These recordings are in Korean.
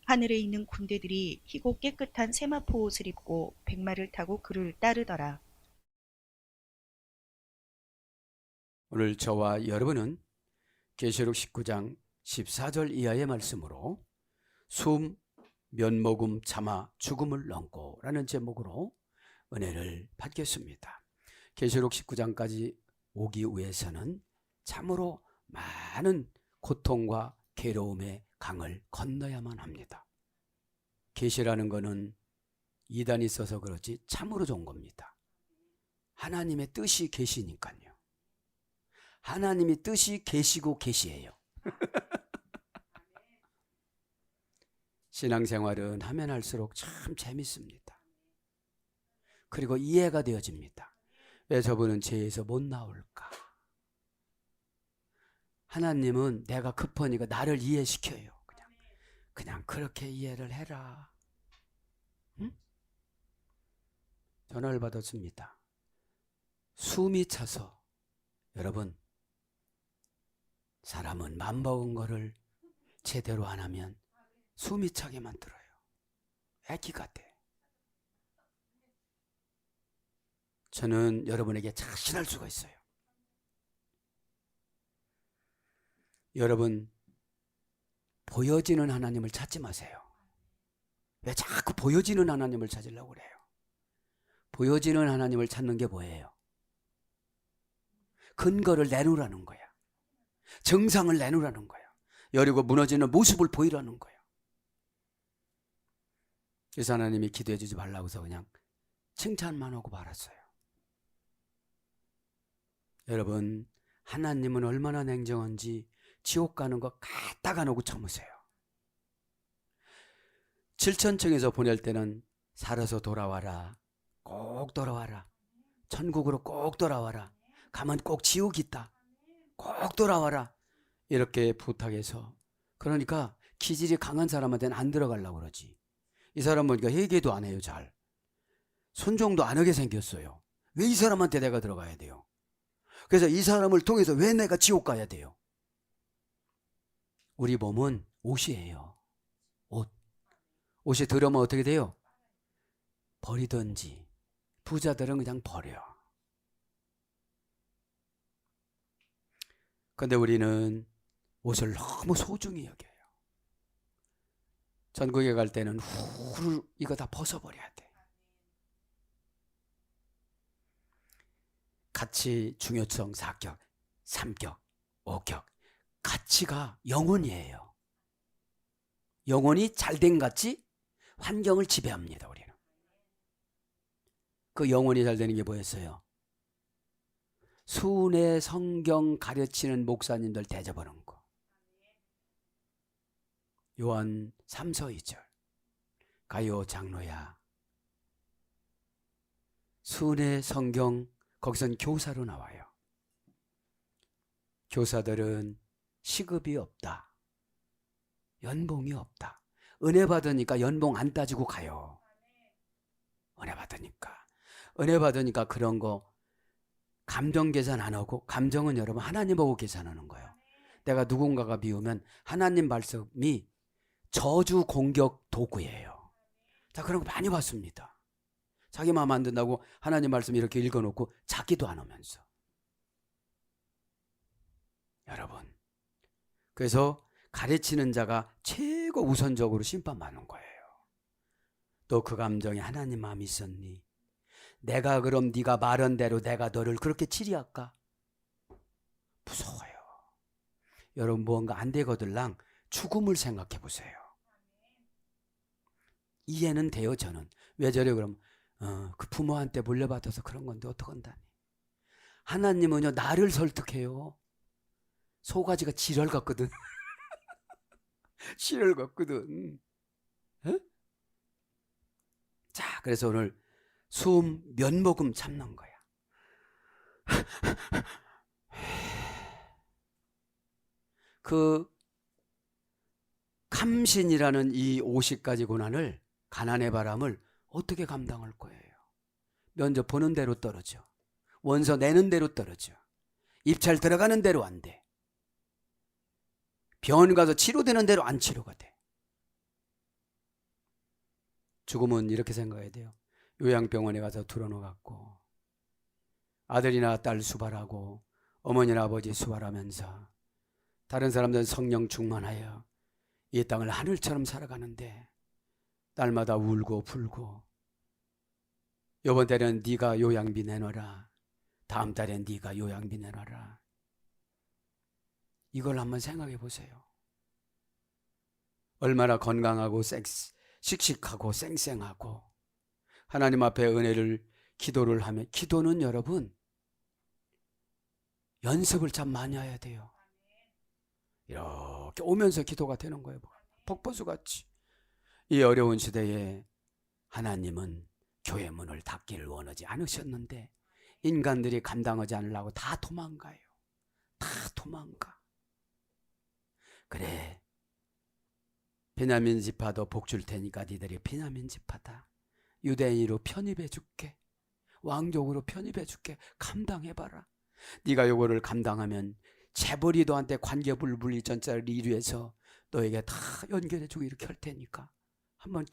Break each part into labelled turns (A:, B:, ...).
A: 하늘에 있는 군대들이 희고 깨끗한 세마포 옷을 입고 백마를 타고 그를 따르더라.
B: 오늘 저와 여러분은 계시록 19장 14절 이하의 말씀으로 숨, 면목음 참아 죽음을 넘고 라는 제목으로 은혜를 받겠습니다. 계시록 19장까지 오기 위해서는 참으로 많은 고통과 괴로움의 강을 건너야만 합니다. 계시라는 것은 이단이 있어서 그렇지 참으로 좋은 겁니다. 하나님의 뜻이 계시니까요. 하나님이 뜻이 계시고 계시예요. 신앙생활은 하면 할수록 참 재밌습니다. 그리고 이해가 되어집니다. 왜 저분은 죄에서 못 나올까? 하나님은 내가 급하니까 나를 이해시켜요. 그냥 그렇게 이해를 해라. 응? 전화를 받았습니다. 숨이 차서 여러분 사람은 맘먹은 거를 제대로 안 하면 숨이 차게 만들어요. 애기 같아. 저는 여러분에게 자신할 수가 있어요. 여러분 보여지는 하나님을 찾지 마세요. 왜 자꾸 보여지는 하나님을 찾으려고 그래요? 보여지는 하나님을 찾는 게 뭐예요? 근거를 내놓으라는 거야. 정상을 내놓으라는 거야. 여리고 무너지는 모습을 보이라는 거야. 그래서 하나님이 기도해 주지 말라고서 그냥 칭찬만 하고 말았어요. 여러분 하나님은 얼마나 냉정한지 지옥 가는 거 갖다가 놓고 참으세요. 7천층에서 보낼 때는 살아서 돌아와라. 꼭 돌아와라. 천국으로 꼭 돌아와라. 가면 꼭 지옥이 있다. 꼭 돌아와라. 이렇게 부탁해서 그러니까 기질이 강한 사람한테는 안 들어가려고 그러지. 이 사람 보니까 회개도 안 해요. 잘 순종도 안 하게 생겼어요. 왜 이 사람한테 내가 들어가야 돼요? 그래서 이 사람을 통해서 왜 내가 지옥 가야 돼요? 우리 몸은 옷이에요. 옷. 옷이 더러면 어떻게 돼요? 버리든지. 부자들은 그냥 버려. 근데 우리는 옷을 너무 소중히 여겨요. 전국에 갈 때는 후를 이거 다 벗어버려야 돼. 가치, 중요성, 4격, 3격, 5격. 가치가 영혼이에요. 영혼이 잘된 가치, 환경을 지배합니다. 우리는. 그 영혼이 잘 되는 게 뭐였어요? 순회 성경 가르치는 목사님들 대접하는 거. 요한 3서 2절. 가요 장로야. 순회 성경 거기선 교사로 나와요. 교사들은 시급이 없다. 연봉이 없다. 은혜 받으니까 연봉 안 따지고 가요. 은혜 받으니까. 은혜 받으니까 그런 거 감정 계산 안 하고, 감정은 여러분 하나님 보고 계산하는 거예요. 내가 누군가가 미우면 하나님 말씀이 저주 공격 도구예요. 자, 그런 거 많이 봤습니다. 자기 마음 안 든다고 하나님 말씀 이렇게 읽어놓고 자기도 안 하면서. 여러분, 그래서 가르치는 자가 최고 우선적으로 심판받는 거예요. 너 그 감정에 하나님 마음이 있었니? 내가 그럼 네가 말한 대로 내가 너를 그렇게 치리할까? 무서워요. 여러분 무언가 안 되거들랑 죽음을 생각해 보세요. 이해는 돼요. 저는. 왜 저래 그럼 그 부모한테 물려받아서 그런 건데 어떡한다니. 하나님은요 나를 설득해요. 소가지가 지랄 같거든. 지랄 같거든. 에? 자, 그래서 오늘 숨 면목음 참는 거야. 그 감신이라는 이 50가지 고난을, 가난의 바람을 어떻게 감당할 거예요? 면접 보는 대로 떨어져. 원서 내는 대로 떨어져. 입찰 들어가는 대로 안 돼. 병원 가서 치료되는 대로 안 치료가 돼. 죽음은 이렇게 생각해야 돼요. 요양병원에 가서 들어놓아갖고 아들이나 딸 수발하고 어머니나 아버지 수발하면서 다른 사람들은 성령 충만하여 이 땅을 하늘처럼 살아가는데 날마다 울고 불고 이번 달에는 네가 요양비 내놔라. 다음 달엔 네가 요양비 내놔라. 이걸 한번 생각해 보세요. 얼마나 건강하고 씩씩하고 쌩쌩하고 하나님 앞에 은혜를 기도를 하면 기도는 여러분 연습을 참 많이 해야 돼요. 이렇게 오면서 기도가 되는 거예요. 폭포수같이. 이 어려운 시대에 하나님은 교회 문을 닫기를 원하지 않으셨는데 인간들이 감당하지 않으려고 다 도망가요. 다 도망가. 그래, 베냐민 지파도 복 줄 테니까 니들이 베냐민 지파다. 유대인으로 편입해 줄게. 왕족으로 편입해 줄게. 감당해봐라. 네가 요거를 감당하면 재벌이 너한테 관계불분리 전자를 이루해서 너에게 다 연결해주고 이렇게 할 테니까 한번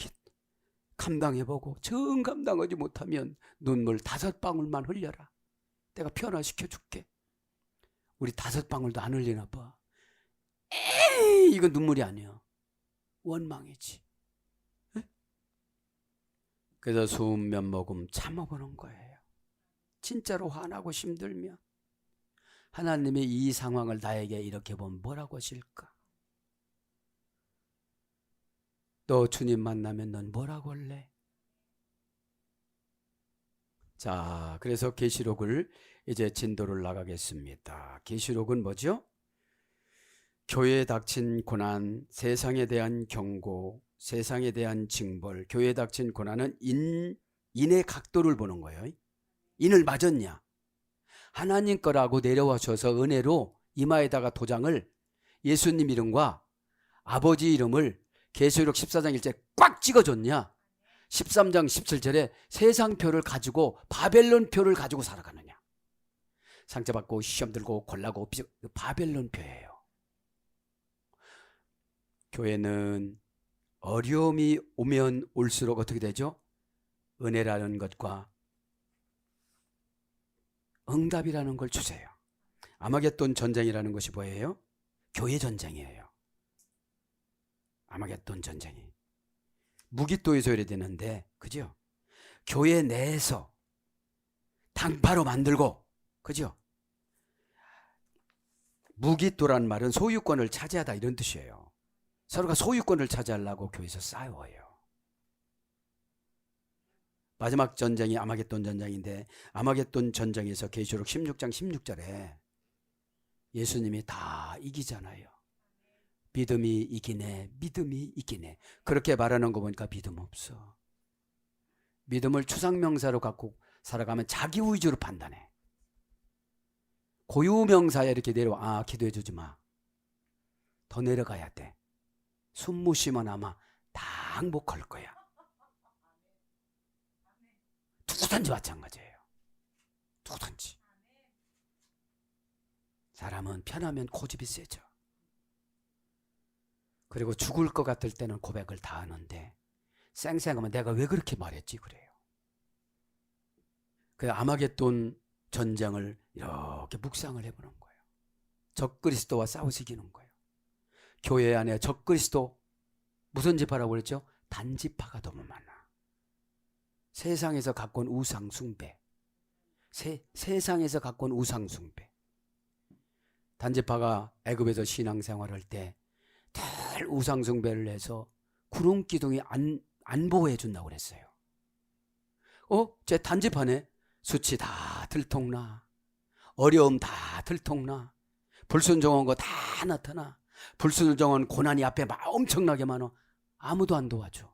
B: 감당해보고 정 감당하지 못하면 눈물 5방울만 흘려라. 내가 변화시켜줄게. 우리 5방울도 안 흘리나 봐. 에이, 이건 눈물이 아니야. 원망이지. 에? 그래서 숨 몇 모금 참아보는 거예요. 진짜로 화나고 힘들면 하나님이 이 상황을 나에게 이렇게 보면 뭐라고 하실까? 너 주님 만나면 넌 뭐라고 할래? 자, 그래서 계시록을 이제 진도를 나가겠습니다. 계시록은 뭐죠? 교회에 닥친 고난, 세상에 대한 경고, 세상에 대한 징벌. 교회에 닥친 고난은 인의 각도를 보는 거예요. 인을 맞았냐? 하나님 거라고 내려와셔서 은혜로 이마에다가 도장을 예수님 이름과 아버지 이름을 계시록 14장 1절에 꽉 찍어줬냐? 13장 17절에 세상표를 가지고 바벨론표를 가지고 살아가느냐? 상처받고 시험 들고 골라고 바벨론표예요. 교회는 어려움이 오면 올수록 어떻게 되죠? 은혜라는 것과 응답이라는 걸 주세요. 아마겟돈 전쟁이라는 것이 뭐예요? 교회 전쟁이에요. 아마겟돈 전쟁이. 무기또에서 이래 되는데, 그죠? 교회 내에서 당파로 만들고, 그죠? 무기또란 말은 소유권을 차지하다 이런 뜻이에요. 서로가 소유권을 차지하려고 교회에서 싸워요. 마지막 전쟁이 아마겟돈 전쟁인데 아마겟돈 전쟁에서 계시록 16장 16절에 예수님이 다 이기잖아요. 믿음이 이기네, 믿음이 이기네. 그렇게 말하는 거 보니까 믿음 없어. 믿음을 추상명사로 갖고 살아가면 자기 위주로 판단해. 고유명사에 이렇게 내려와. 아, 기도해 주지 마. 더 내려가야 돼. 숨 못 쉬면 아마 다 항복할 거야. 누구든지 마찬가지예요. 누구든지. 사람은 편하면 고집이 세죠. 그리고 죽을 것 같을 때는 고백을 다 하는데 쌩쌩하면 내가 왜 그렇게 말했지 그래요. 그 아마겟돈 전쟁을 이렇게 묵상을 해보는 거예요. 적그리스도와 싸우시기는 거예요. 교회 안에 적그리스도 무슨 지파라고 그랬죠? 단지파가 너무 많아. 세상에서 갖고 온 우상숭배. 세상에서 갖고 온 우상숭배. 단지파가 애굽에서 신앙생활할 때 늘 우상숭배를 해서 구름기둥이 안 보호해 준다고 그랬어요. 제 단지파네. 수치 다 들통나. 어려움 다 들통나. 불순종한 거 다 나타나. 불순종한 고난이 앞에 막 엄청나게 많아. 아무도 안 도와줘.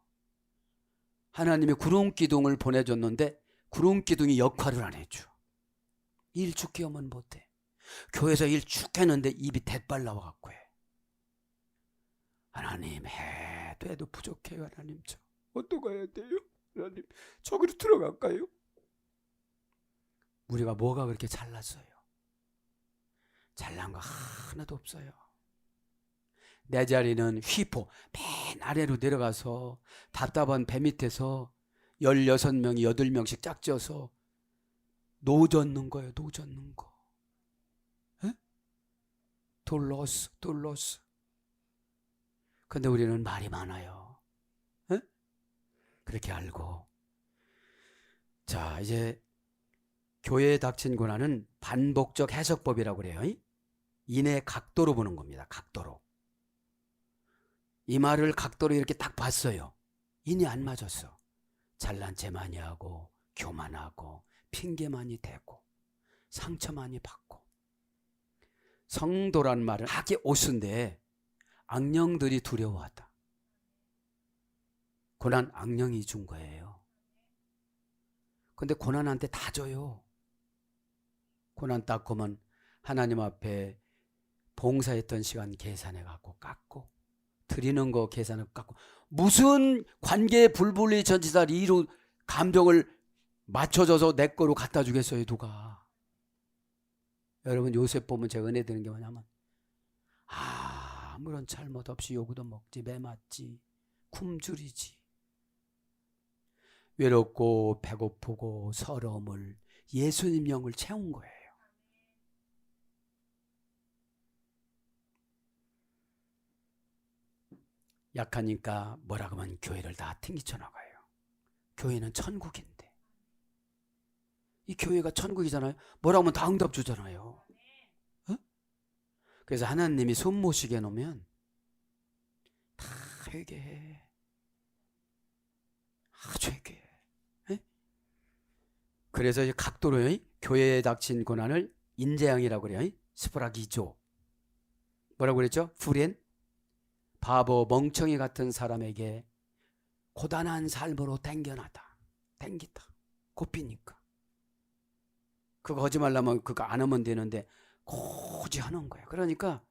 B: 하나님이 구름기둥을 보내줬는데 구름기둥이 역할을 안 해줘. 일 죽게 하면 못해. 교회에서 일 쭉 했는데 입이 대빨 나와갖고 해. 하나님 해도 해도 부족해요. 하나님 저 어떻게 해야 돼요? 하나님 저기로 들어갈까요? 우리가 뭐가 그렇게 잘났어요? 잘난 거 하나도 없어요. 내 자리는 휘포. 맨 아래로 내려가서 답답한 배 밑에서 16명이 8명씩 짝지어서 노 젓는 거예요. 노 젓는 거. 에? 돌로스. 근데 우리는 말이 많아요. 에? 그렇게 알고. 자, 이제 교회에 닥친 고난은 반복적 해석법이라고 그래요. 인의 각도로 보는 겁니다. 각도로. 이 말을 각도로 이렇게 딱 봤어요. 인이 안 맞았어. 잘난 체 많이 하고 교만하고 핑계 많이 대고 상처 많이 받고. 성도란 말은 악의 옷인데 악령들이 두려워하다. 고난 악령이 준 거예요. 근데 고난한테 다 줘요. 고난 딱 오면 하나님 앞에 봉사했던 시간 계산해 갖고 깎고 드리는 거 계산해 깎고 무슨 관계의 불분리 전치사를 이루 감정을 맞춰줘서 내 거로 갖다 주겠어요 누가. 여러분 요셉 보면 제가 은혜 드는 게 뭐냐면 아무런 잘못 없이 요구도 먹지 매 맞지 굶주리지 외롭고 배고프고 서러움을 예수님 영을 채운 거예요. 약하니까 뭐라고 하면 교회를 다 튕기쳐 나가요. 교회는 천국인데 이 교회가 천국이잖아요. 뭐라고 하면 다 응답 주잖아요. 어? 그래서 하나님이 손모시게 놓으면 다 회개해. 아주 회개해. 에? 그래서 각도로 교회에 닥친 고난을 인재앙이라고 그래요. 스프라기조. 뭐라고 그랬죠? 불엔 바보 멍청이 같은 사람에게 고단한 삶으로 땡기다 꼽히니까 그거 하지 말라면 그거 안 하면 되는데 고지 하는 거야. 그러니까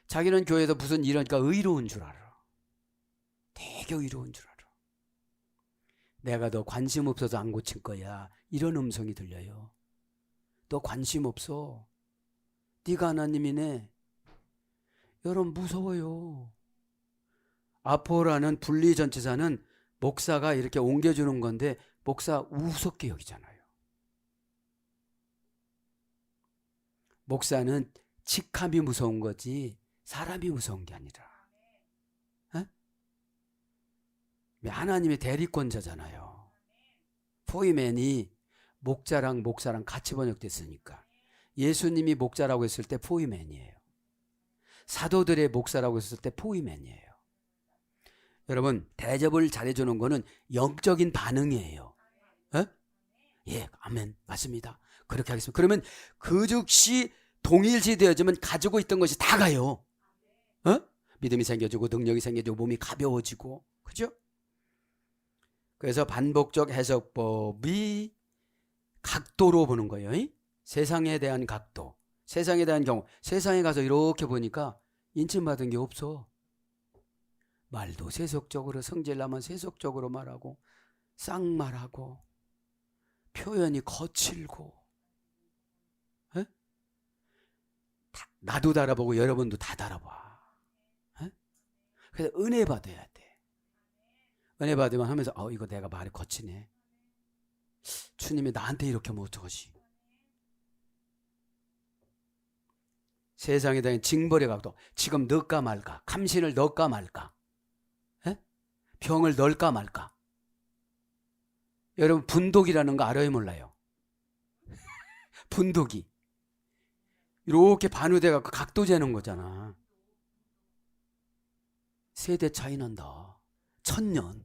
B: 자기는 교회에서 무슨 일하니까 의로운 줄 알아. 되게 의로운 줄 알아. 내가 너 관심 없어서 안 고친 거야. 이런 음성이 들려요. 너 관심 없어. 네가 하나님이네. 여러분 무서워요. 아포라는 분리전치사는 목사가 이렇게 옮겨주는 건데 목사 우습게 여기잖아요. 목사는 직함이 무서운 거지 사람이 무서운 게 아니라. 에? 하나님의 대리권자잖아요. 포이맨이 목자랑 목사랑 같이 번역됐으니까 예수님이 목자라고 했을 때 포이맨이에요. 사도들의 목사라고 했을 때 포이맨이에요. 여러분 대접을 잘해주는 거는 영적인 반응이에요. 에? 예, 아멘, 맞습니다. 그렇게 하겠습니다. 그러면 그 즉시 동일시 되어지면 가지고 있던 것이 다 가요. 어? 믿음이 생겨지고 능력이 생겨지고 몸이 가벼워지고 그죠? 그래서 반복적 해석법이 각도로 보는 거예요. 세상에 대한 각도, 세상에 대한 경우. 세상에 가서 이렇게 보니까 인침받은 게 없어. 말도 세속적으로 성질나면 세속적으로 말하고 쌍말하고 표현이 거칠고 에? 나도 달아보고 여러분도 다 달아봐. 에? 그래서 은혜 받아야 돼. 은혜 받으면 하면서 이거 내가 말이 거치네. 주님이 나한테 이렇게 하면 어떡하지? 세상에 대한 징벌의 각도. 지금 넣을까 말까? 감신을 넣을까 말까? 에? 병을 넣을까 말까? 여러분 분독이라는 거 알아요 몰라요? 분독이 이렇게 반우돼 갖고 각도 재는 거잖아. 세대 차이 난다. 1000년.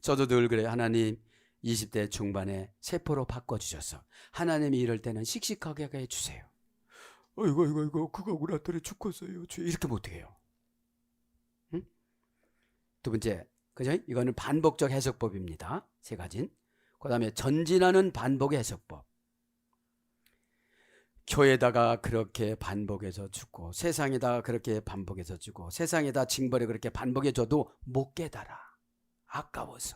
B: 저도 늘 그래요. 하나님 20대 중반에 세포로 바꿔주셔서 하나님이 이럴 때는 씩씩하게 해주세요. 이거 그거 우리 아들이 죽었어요. 이렇게 못해요. 응? 두 번째, 그죠? 이거는 반복적 해석법입니다. 세 가지. 그 다음에 전진하는 반복의 해석법. 교회에다가 그렇게 반복해서 주고 세상에다가 그렇게 반복해서 주고 세상에다 징벌에 그렇게 반복해 줘도 못 깨달아. 아까워서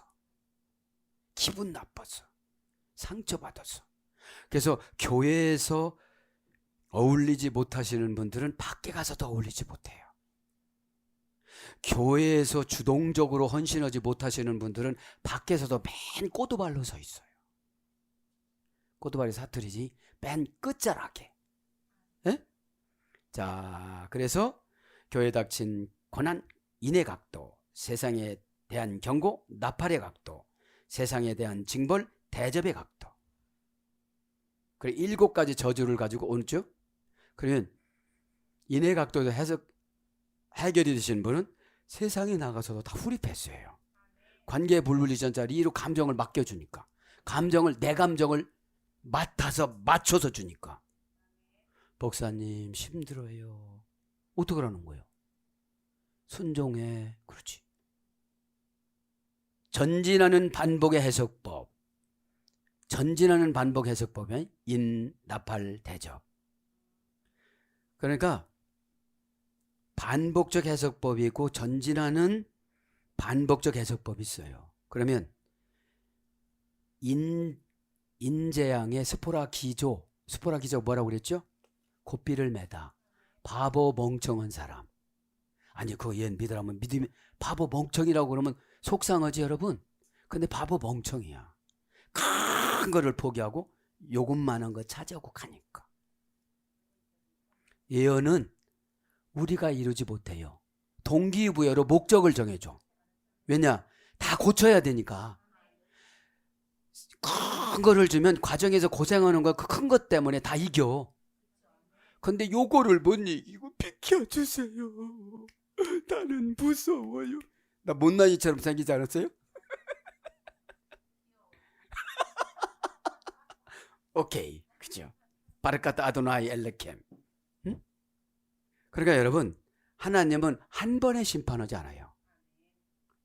B: 기분 나빠서 상처받아서. 그래서 교회에서 어울리지 못하시는 분들은 밖에 가서도 어울리지 못해요. 교회에서 주동적으로 헌신하지 못하시는 분들은 밖에서도 맨 꼬두발로 서 있어요. 꼬두발이 사투리지 맨 끝자락에. 에? 자, 그래서 교회에 닥친 고난, 인의 각도, 세상에 대한 경고, 나팔의 각도, 세상에 대한 징벌, 대접의 각도. 그리고 7가지 저주를 가지고 오죠. 그러면 인의 각도에서 해결이 되신 분은 세상에 나가서도 다 후리패스예요. 관계 불분리전자리 이로 감정을 맡겨주니까, 내 감정을 맡아서 맞춰서 주니까. 목사님 힘들어요. 어떻게 하는 거예요? 순종해. 그렇지. 전진하는 반복의 해석법. 전진하는 반복 해석법은 인, 나팔, 대접. 그러니까 반복적 해석법이 고 전진하는 반복적 해석법이 있어요. 그러면 인재양의 스포라 기조 뭐라고 그랬죠? 고삐를 매다. 바보 멍청한 사람. 아니 그거 얘 믿으라면 믿으면 바보 멍청이라고 그러면 속상하지 여러분. 근데 바보 멍청이야. 큰 거를 포기하고 요것만한 거 찾아오고 가니까. 예언은 우리가 이루지 못해요. 동기부여로 목적을 정해줘. 왜냐? 다 고쳐야 되니까. 큰 거를 주면 과정에서 고생하는 거 그 큰 것 때문에 다 이겨. 근데 요거를 못 이기고 비켜주세요. 나는 무서워요. 나 못난이처럼 생기지 않았어요? 오케이, 그죠? 바르카타 아도나이 엘레켐. 응? 그러니까 여러분, 하나님은 한 번에 심판하지 않아요.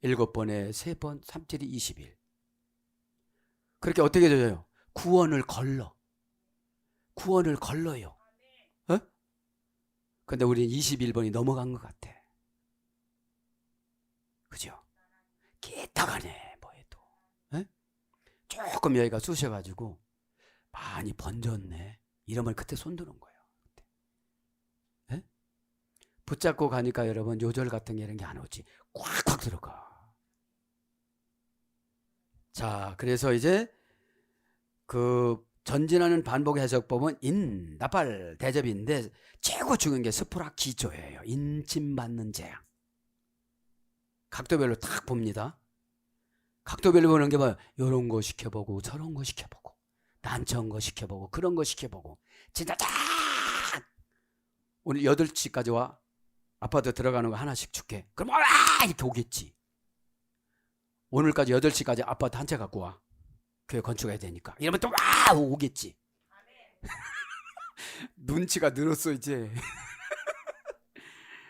B: 7번에 3번, 3, 7이 20일. 그렇게 어떻게 되죠? 구원을 걸러요. 어? 근데 우리는 21번이 넘어간 것 같아. 그죠? 기타가네 뭐해도. 에? 조금 여기가 쑤셔가지고 많이 번졌네. 이러면 그때 손드는 거예요. 에? 붙잡고 가니까 여러분 요절 같은 게 이런 게 안 오지. 꽉꽉 들어가. 자, 그래서 이제 그 전진하는 반복 해석법은 인, 나팔, 대접인데 최고 중요한 게 스포라 기조예요. 인침받는 재앙. 각도별로 딱 봅니다. 각도별로 보는 게 뭐예요? 이런 거 시켜보고 저런 거 시켜보고 난처한 거 시켜보고 그런 거 시켜보고 진짜 딱 오늘 8시까지 와. 아파트 들어가는 거 하나씩 줄게. 그럼 이렇게 오겠지. 오늘까지 8시까지 아파트 한 채 갖고 와. 교회 건축해야 되니까. 이러면 또 오겠지. 눈치가 늘었어 이제.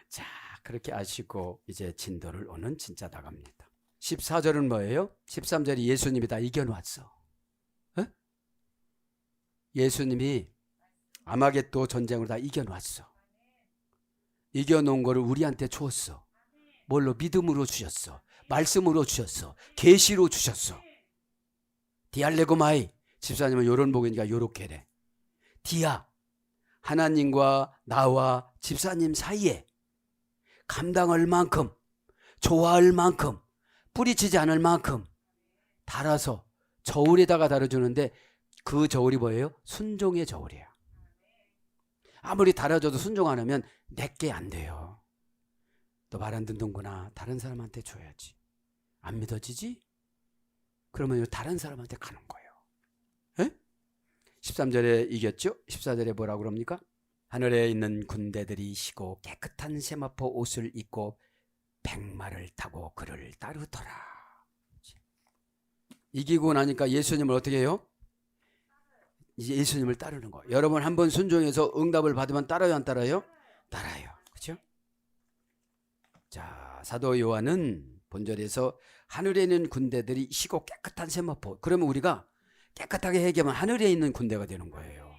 B: 자, 그렇게 아시고 이제 진도를 오는 진짜 나갑니다. 14절은 뭐예요? 13절이 예수님이 다 이겨놨어. 에? 예수님이 아마겟도 전쟁으로 다 이겨놨어. 이겨놓은 거를 우리한테 주었어. 뭘로? 믿음으로 주셨어. 말씀으로 주셨어. 계시로 주셨어. 디알레고마이. 집사님은 요런 복이니까 요렇게 래. 디아. 하나님과 나와 집사님 사이에 감당할 만큼, 좋아할 만큼, 뿌리치지 않을 만큼 달아서 저울에다가 달아주는데 그 저울이 뭐예요? 순종의 저울이에요. 아무리 달아줘도 순종 안 하면 내게 안 돼요. 너 말 안 듣는구나. 다른 사람한테 줘야지. 안 믿어지지? 그러면 다른 사람한테 가는 거예요. 에? 13절에 이겼죠? 14절에 뭐라고 그럽니까? 하늘에 있는 군대들이 쉬고 깨끗한 세마포 옷을 입고 백마를 타고 그를 따르더라. 이기고 나니까 예수님을 어떻게 해요? 이제 예수님을 따르는 거예요. 여러분 한번 순종해서 응답을 받으면 따라요, 안 따라요? 따라요. 그렇죠? 자, 사도 요한은 본절에서 하늘에 있는 군대들이 쉬고 깨끗한 세마포. 그러면 우리가 깨끗하게 회개하면 하늘에 있는 군대가 되는 거예요.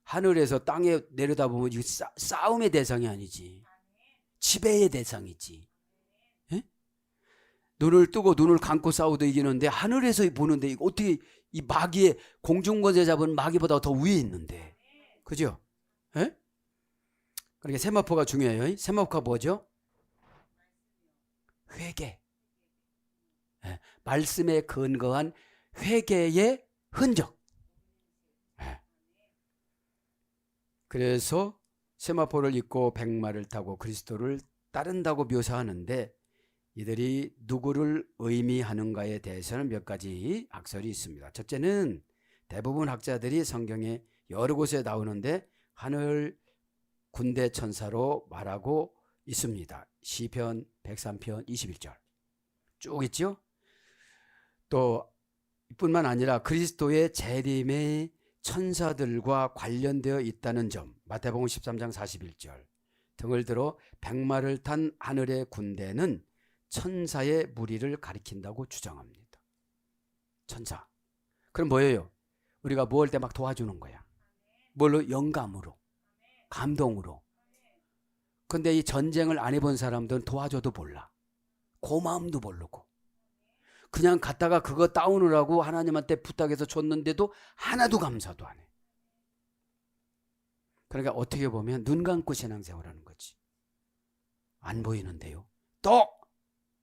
B: 하늘에서 땅에 내려다보면 이거 싸움의 대상이 아니지. 지배의 대상이지. 에? 눈을 뜨고 눈을 감고 싸워도 이기는데 하늘에서 보는데 어떻게 이 마귀의 공중권세 잡은 마귀보다 더 위에 있는데 그죠? 예? 그러니까 세마포가 중요해요. 세마포가 뭐죠? 회개. 예, 말씀에 근거한 회개의 흔적. 예. 그래서 세마포를 입고 백마를 타고 그리스도를 따른다고 묘사하는데 이들이 누구를 의미하는가에 대해서는 몇 가지 학설이 있습니다. 첫째는 대부분 학자들이 성경에 여러 곳에 나오는데 하늘 군대 천사로 말하고 있습니다. 시편 103편 21절 쭉 있죠. 또 뿐만 아니라 그리스도의 재림의 천사들과 관련되어 있다는 점, 마태복음 13장 41절 등을 들어 백마를 탄 하늘의 군대는 천사의 무리를 가리킨다고 주장합니다. 천사. 그럼 뭐예요? 우리가 뭐 할 때 막 도와주는 거야. 뭘로? 영감으로, 감동으로. 근데 이 전쟁을 안 해본 사람들은 도와줘도 몰라. 고마움도 모르고. 그냥 갔다가 그거 따오느라고 하나님한테 부탁해서 줬는데도 하나도 감사도 안 해. 그러니까 어떻게 보면 눈 감고 신앙생활하는 거지. 안 보이는데요. 또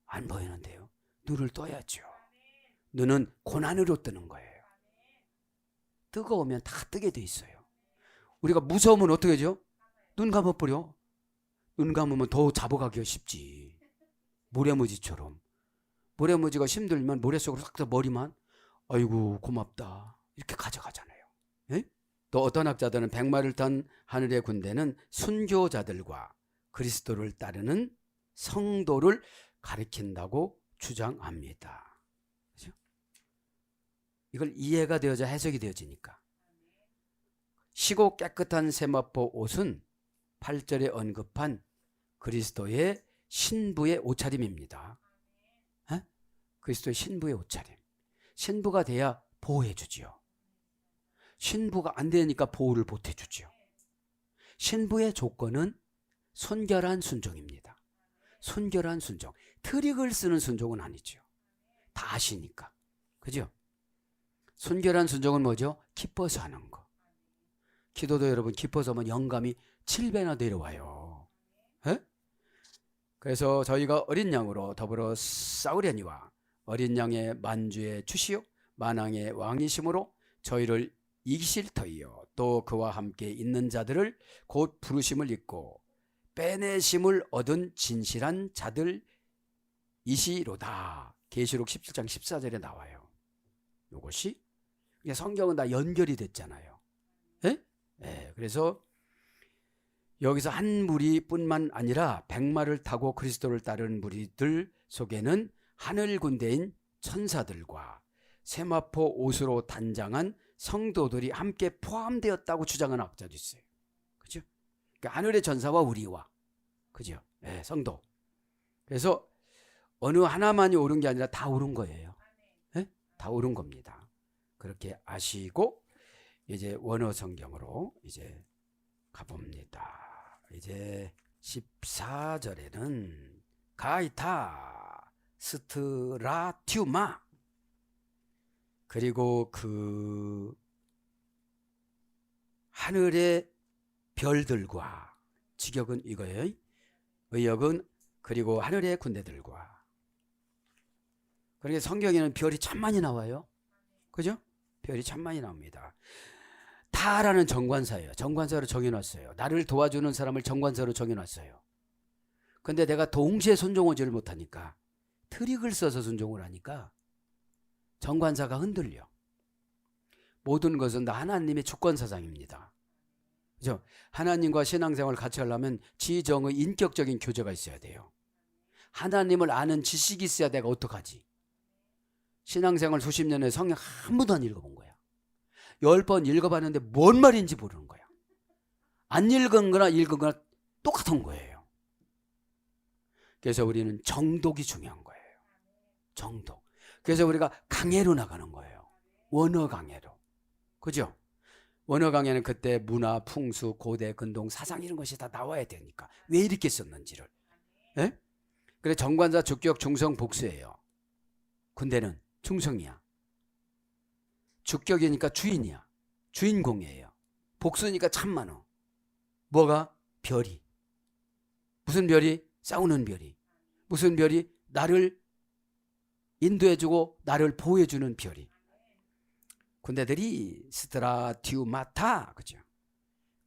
B: 안 보이는데요. 눈을 떠야죠. 눈은 고난으로 뜨는 거예요. 뜨거우면 다 뜨게 돼 있어요. 우리가 무서우면 어떻게 하죠? 눈 감아버려. 눈 감으면 더 잡아가기가 쉽지. 모래무지처럼. 모래무지가 힘들면 모래 속으로 싹 머리만 아이고 고맙다 이렇게 가져가잖아요. 예? 또 어떤 학자들은 백마를 탄 하늘의 군대는 순교자들과 그리스도를 따르는 성도를 가리킨다고 주장합니다. 그렇죠? 이걸 이해가 되어져 해석이 되어지니까. 시고 깨끗한 세마포 옷은 8절에 언급한 그리스도의 신부의 옷차림입니다. 에? 그리스도의 신부의 옷차림. 신부가 돼야 보호해 주지요. 신부가 안 되니까 보호를 못 해주지요. 신부의 조건은 순결한 순종입니다. 순결한 순종. 트릭을 쓰는 순종은 아니죠. 다 아시니까. 그죠? 순결한 순종은 뭐죠? 기뻐서 하는 거. 기도도 여러분 기뻐서 하면 영감이 7배나 내려와요. 에? 그래서 저희가 어린 양으로 더불어 싸우려니와 어린 양의 만주의 주시요 만왕의 왕이심으로 저희를 이기실 터이요 또 그와 함께 있는 자들을 곧 부르심을 입고 빼내심을 얻은 진실한 자들이시로다. 계시록 17장 14절에 나와요. 이것이 성경은 다 연결이 됐잖아요. 예? 예, 그래서 여기서 한 무리뿐만 아니라 백마를 타고 그리스도를 따르는 무리들 속에는 하늘 군대인 천사들과 세마포 옷으로 단장한 성도들이 함께 포함되었다고 주장하는 학자도 있어요. 그죠? 그러니까 하늘의 전사와 우리와 그죠? 네, 성도. 그래서 어느 하나만이 옳은 게 아니라 다 옳은 거예요. 네? 다 옳은 겁니다. 그렇게 아시고 이제 원어 성경으로 이제 가봅니다. 이제 14절에는 가이타 스트라튜마 그리고 그 하늘의 별들과 직역은 이거예요. 의역은 그리고 하늘의 군대들과. 그러니까 성경에는 별이 참 많이 나와요. 그죠? 별이 참 많이 나옵니다. 다라는 정관사예요. 정관사로 정해놨어요. 나를 도와주는 사람을 정관사로 정해놨어요. 근데 내가 동시에 순종하지를 못하니까 트릭을 써서 순종을 하니까 정관사가 흔들려. 모든 것은 다 하나님의 주권사상입니다. 그죠? 하나님과 신앙생활을 같이 하려면 지정의 인격적인 교제가 있어야 돼요. 하나님을 아는 지식이 있어야 내가 어떡하지? 신앙생활 수십 년에 성경 한 번도 안 읽어본 거야. 10번 읽어봤는데 뭔 말인지 모르는 거야. 안 읽은 거나 읽은 거나 똑같은 거예요. 그래서 우리는 정독이 중요한 거예요. 정독. 그래서 우리가 강해로 나가는 거예요. 원어 강해로. 그죠? 원어 강해는 그때 문화, 풍수, 고대, 근동, 사상 이런 것이 다 나와야 되니까. 왜 이렇게 썼는지를. 예? 그래 정관사, 주격, 중성, 복수예요. 군대는 충성이야. 주격이니까 주인이야. 주인공이에요. 복수니까 참 많어. 뭐가? 별이. 무슨 별이? 싸우는 별이. 무슨 별이? 나를 인도해주고 나를 보호해주는 별이. 군대들이 스트라티우마타, 그죠?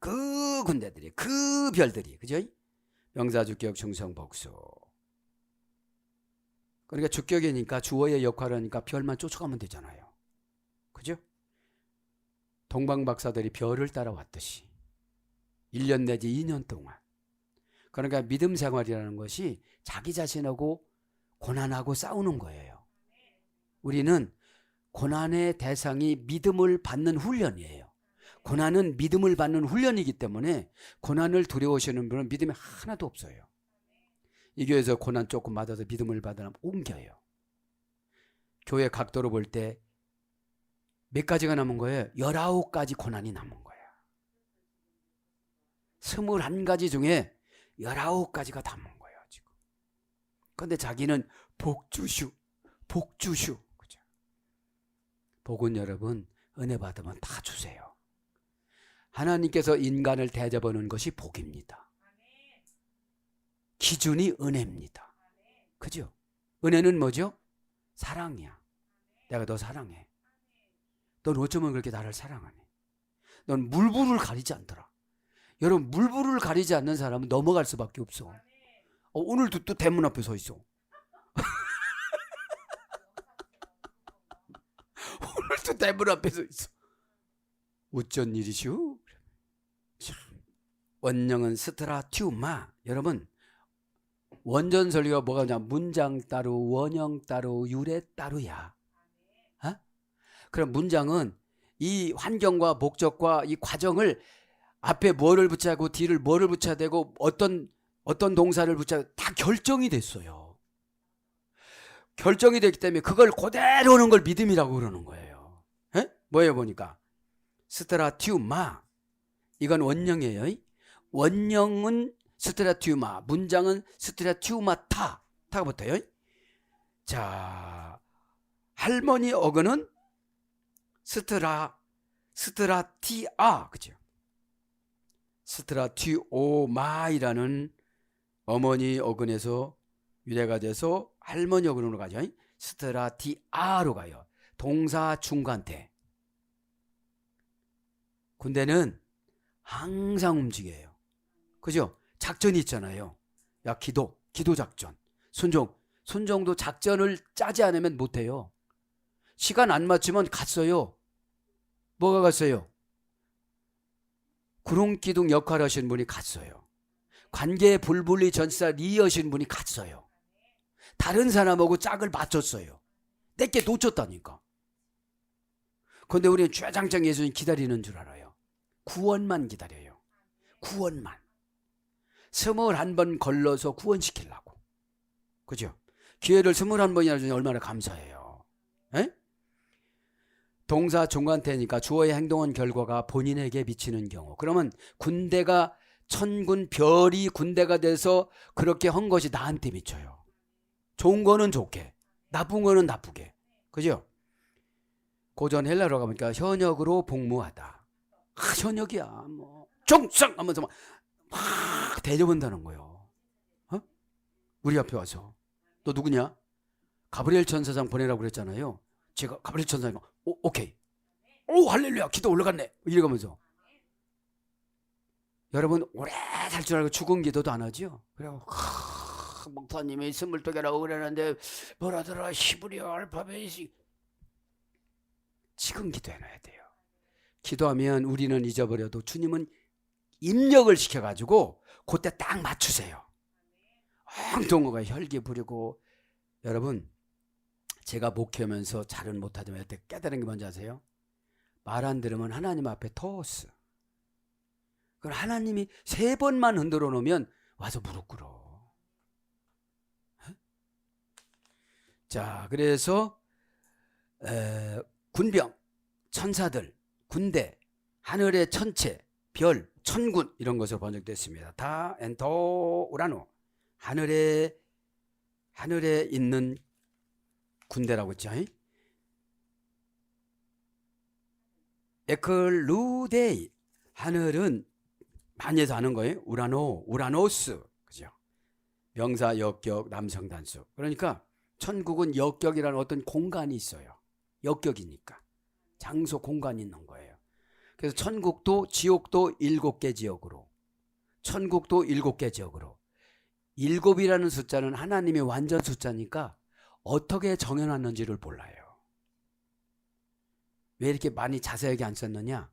B: 그 군대들이, 그 별들이, 그죠? 명사, 주격, 충성, 복수. 그러니까 주격이니까 주어의 역할을 하니까 별만 쫓아가면 되잖아요. 그죠? 동방박사들이 별을 따라왔듯이 1년 내지 2년 동안. 그러니까 믿음 생활이라는 것이 자기 자신하고 고난하고 싸우는 거예요. 우리는 고난의 대상이 믿음을 받는 훈련이에요. 고난은 믿음을 받는 훈련이기 때문에 고난을 두려워하시는 분은 믿음이 하나도 없어요. 이 교회에서 고난 조금 받아서 믿음을 받으면 옮겨요. 교회 각도로 볼 때 몇 가지가 남은 거예요? 19가지 고난이 남은 거예요. 21가지 중에 19가지가 남은 거예요, 지금. 그런데 자기는 복주슈. 그죠? 복은 여러분, 은혜 받으면 다 주세요. 하나님께서 인간을 대접하는 것이 복입니다. 기준이 은혜입니다. 그죠? 은혜는 뭐죠? 사랑이야. 내가 너 사랑해. 넌 어쩌면 그렇게 나를 사랑하니? 넌 물불을 가리지 않더라. 여러분, 물불을 가리지 않는 사람은 넘어갈 수밖에 없어. 오늘도 또 대문 앞에 서 있어. 오늘도 대문 앞에 서 있어. 어쩐 일이시오? 원형은 스트라티우마. 여러분, 원전 설교가 뭐가 있냐? 문장 따로, 원형 따로, 유래 따로야. 어? 그럼 문장은 이 환경과 목적과 이 과정을 앞에 뭐를 붙여야 하고 뒤를 뭐를 붙여야 되고 어떤 동사를 붙여야 다 결정이 됐어요. 결정이 됐기 때문에 그걸 그대로 오는 걸 믿음이라고 그러는 거예요. 에? 뭐예요 보니까? 스트라티우마. 이건 원형이에요. 원형은 스트라티우마, 문장은 스트라티우마타. 타가 붙어요. 자, 할머니 어근은 스트라티아, 그죠? 스트라티오마이라는 어머니 어근에서 유래가 돼서 할머니 어근으로 가죠. 스트라티아로 가요. 동사 중간태. 군대는 항상 움직여요. 그죠? 작전이 있잖아요. 야, 기도 작전. 순종도 작전을 짜지 않으면 못해요. 시간 안 맞추면 갔어요. 뭐가 갔어요? 구름기둥 역할을 하신 분이 갔어요. 관계 불분리 전사 리하신 분이 갔어요. 다른 사람하고 짝을 맞췄어요. 내게 놓쳤다니까. 그런데 우리는 주야장창 예수님 기다리는 줄 알아요. 구원만 기다려요. 구원만. 21번 걸러서 구원시키려고. 그죠? 기회를 21번이나 주니 얼마나 감사해요. 에? 동사 중간태니까 주어의 행동한 결과가 본인에게 미치는 경우. 그러면 군대가 천군 별이 군대가 돼서 그렇게 한 것이 나한테 미쳐요. 좋은 거는 좋게, 나쁜 거는 나쁘게. 그죠? 고전 헬라로 가보니까 현역으로 복무하다. 현역이야. 뭐 종상 하면서 막 대접한다는 거예요. 어? 우리 앞에 와서 너 누구냐? 가브리엘 천사장 보내라고 그랬잖아요. 제가 가브리엘 천사장 오케이. 오 할렐루야 기도 올라갔네. 이래가면서 여러분 오래 살 줄 알고 죽은 기도도 안 하죠. 그래고 목사님이 22개라고 그러는데 뭐라더라 히브리어 알파벳이 지금 기도해놔야 돼요. 기도하면 우리는 잊어버려도 주님은 입력을 시켜가지고 그때 딱 맞추세요. 엉뚱어가 혈기 부리고. 여러분 제가 목회하면서 잘은 못하지만 이때 깨달은 게 뭔지 아세요? 말 안 들으면 하나님 앞에 토스. 그럼 하나님이 3번만 흔들어 놓으면 와서 무릎 꿇어. 자, 그래서 군병, 천사들, 군대, 하늘의 천체, 별, 천군 이런 것으로 번역됐습니다. 다 엔토 우라노. 하늘에 있는 군대라고 했죠. 에클루데이. 하늘은 많이서 하는 거예요. 우라노스. 그죠? 명사, 역격, 남성 단수. 그러니까 천국은 역격이라는 어떤 공간이 있어요. 역격이니까. 장소, 공간이 있는 거예요. 그래서 천국도 지옥도 7개 지역으로, 천국도 7개 지역으로. 7이라는 숫자는 하나님의 완전 숫자니까 어떻게 정해놨는지를 몰라요. 왜 이렇게 많이 자세하게 안 썼느냐?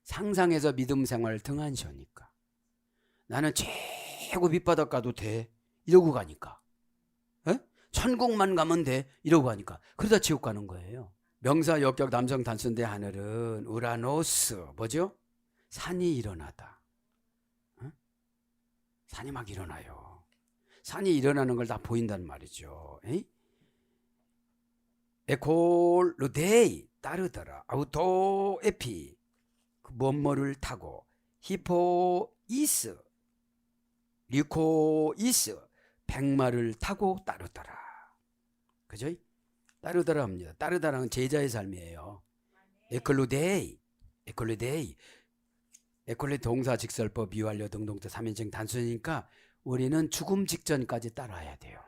B: 상상해서 믿음 생활 등한시하니까. 나는 최고 밑바닥 가도 돼 이러고 가니까. 에? 천국만 가면 돼 이러고 가니까. 그러다 지옥 가는 거예요. 명사, 역격, 남성 단수인데 하늘은 우라노스. 뭐죠? 산이 일어나다. 에? 산이 막 일어나요. 산이 일어나는 걸 다 보인단 말이죠. 에이? 에콜루데이 따르더라. 아우토에피 뭐뭐를 타고, 히포이스 리코이스 백마를 타고 따르더라. 그죠? 따르더라 합니다. 따르다라는 제자의 삶이에요. 에콜루데이 에콜레 동사 직설법 미완료 등동태 3인칭 단순이니까 우리는 죽음 직전까지 따라야 돼요.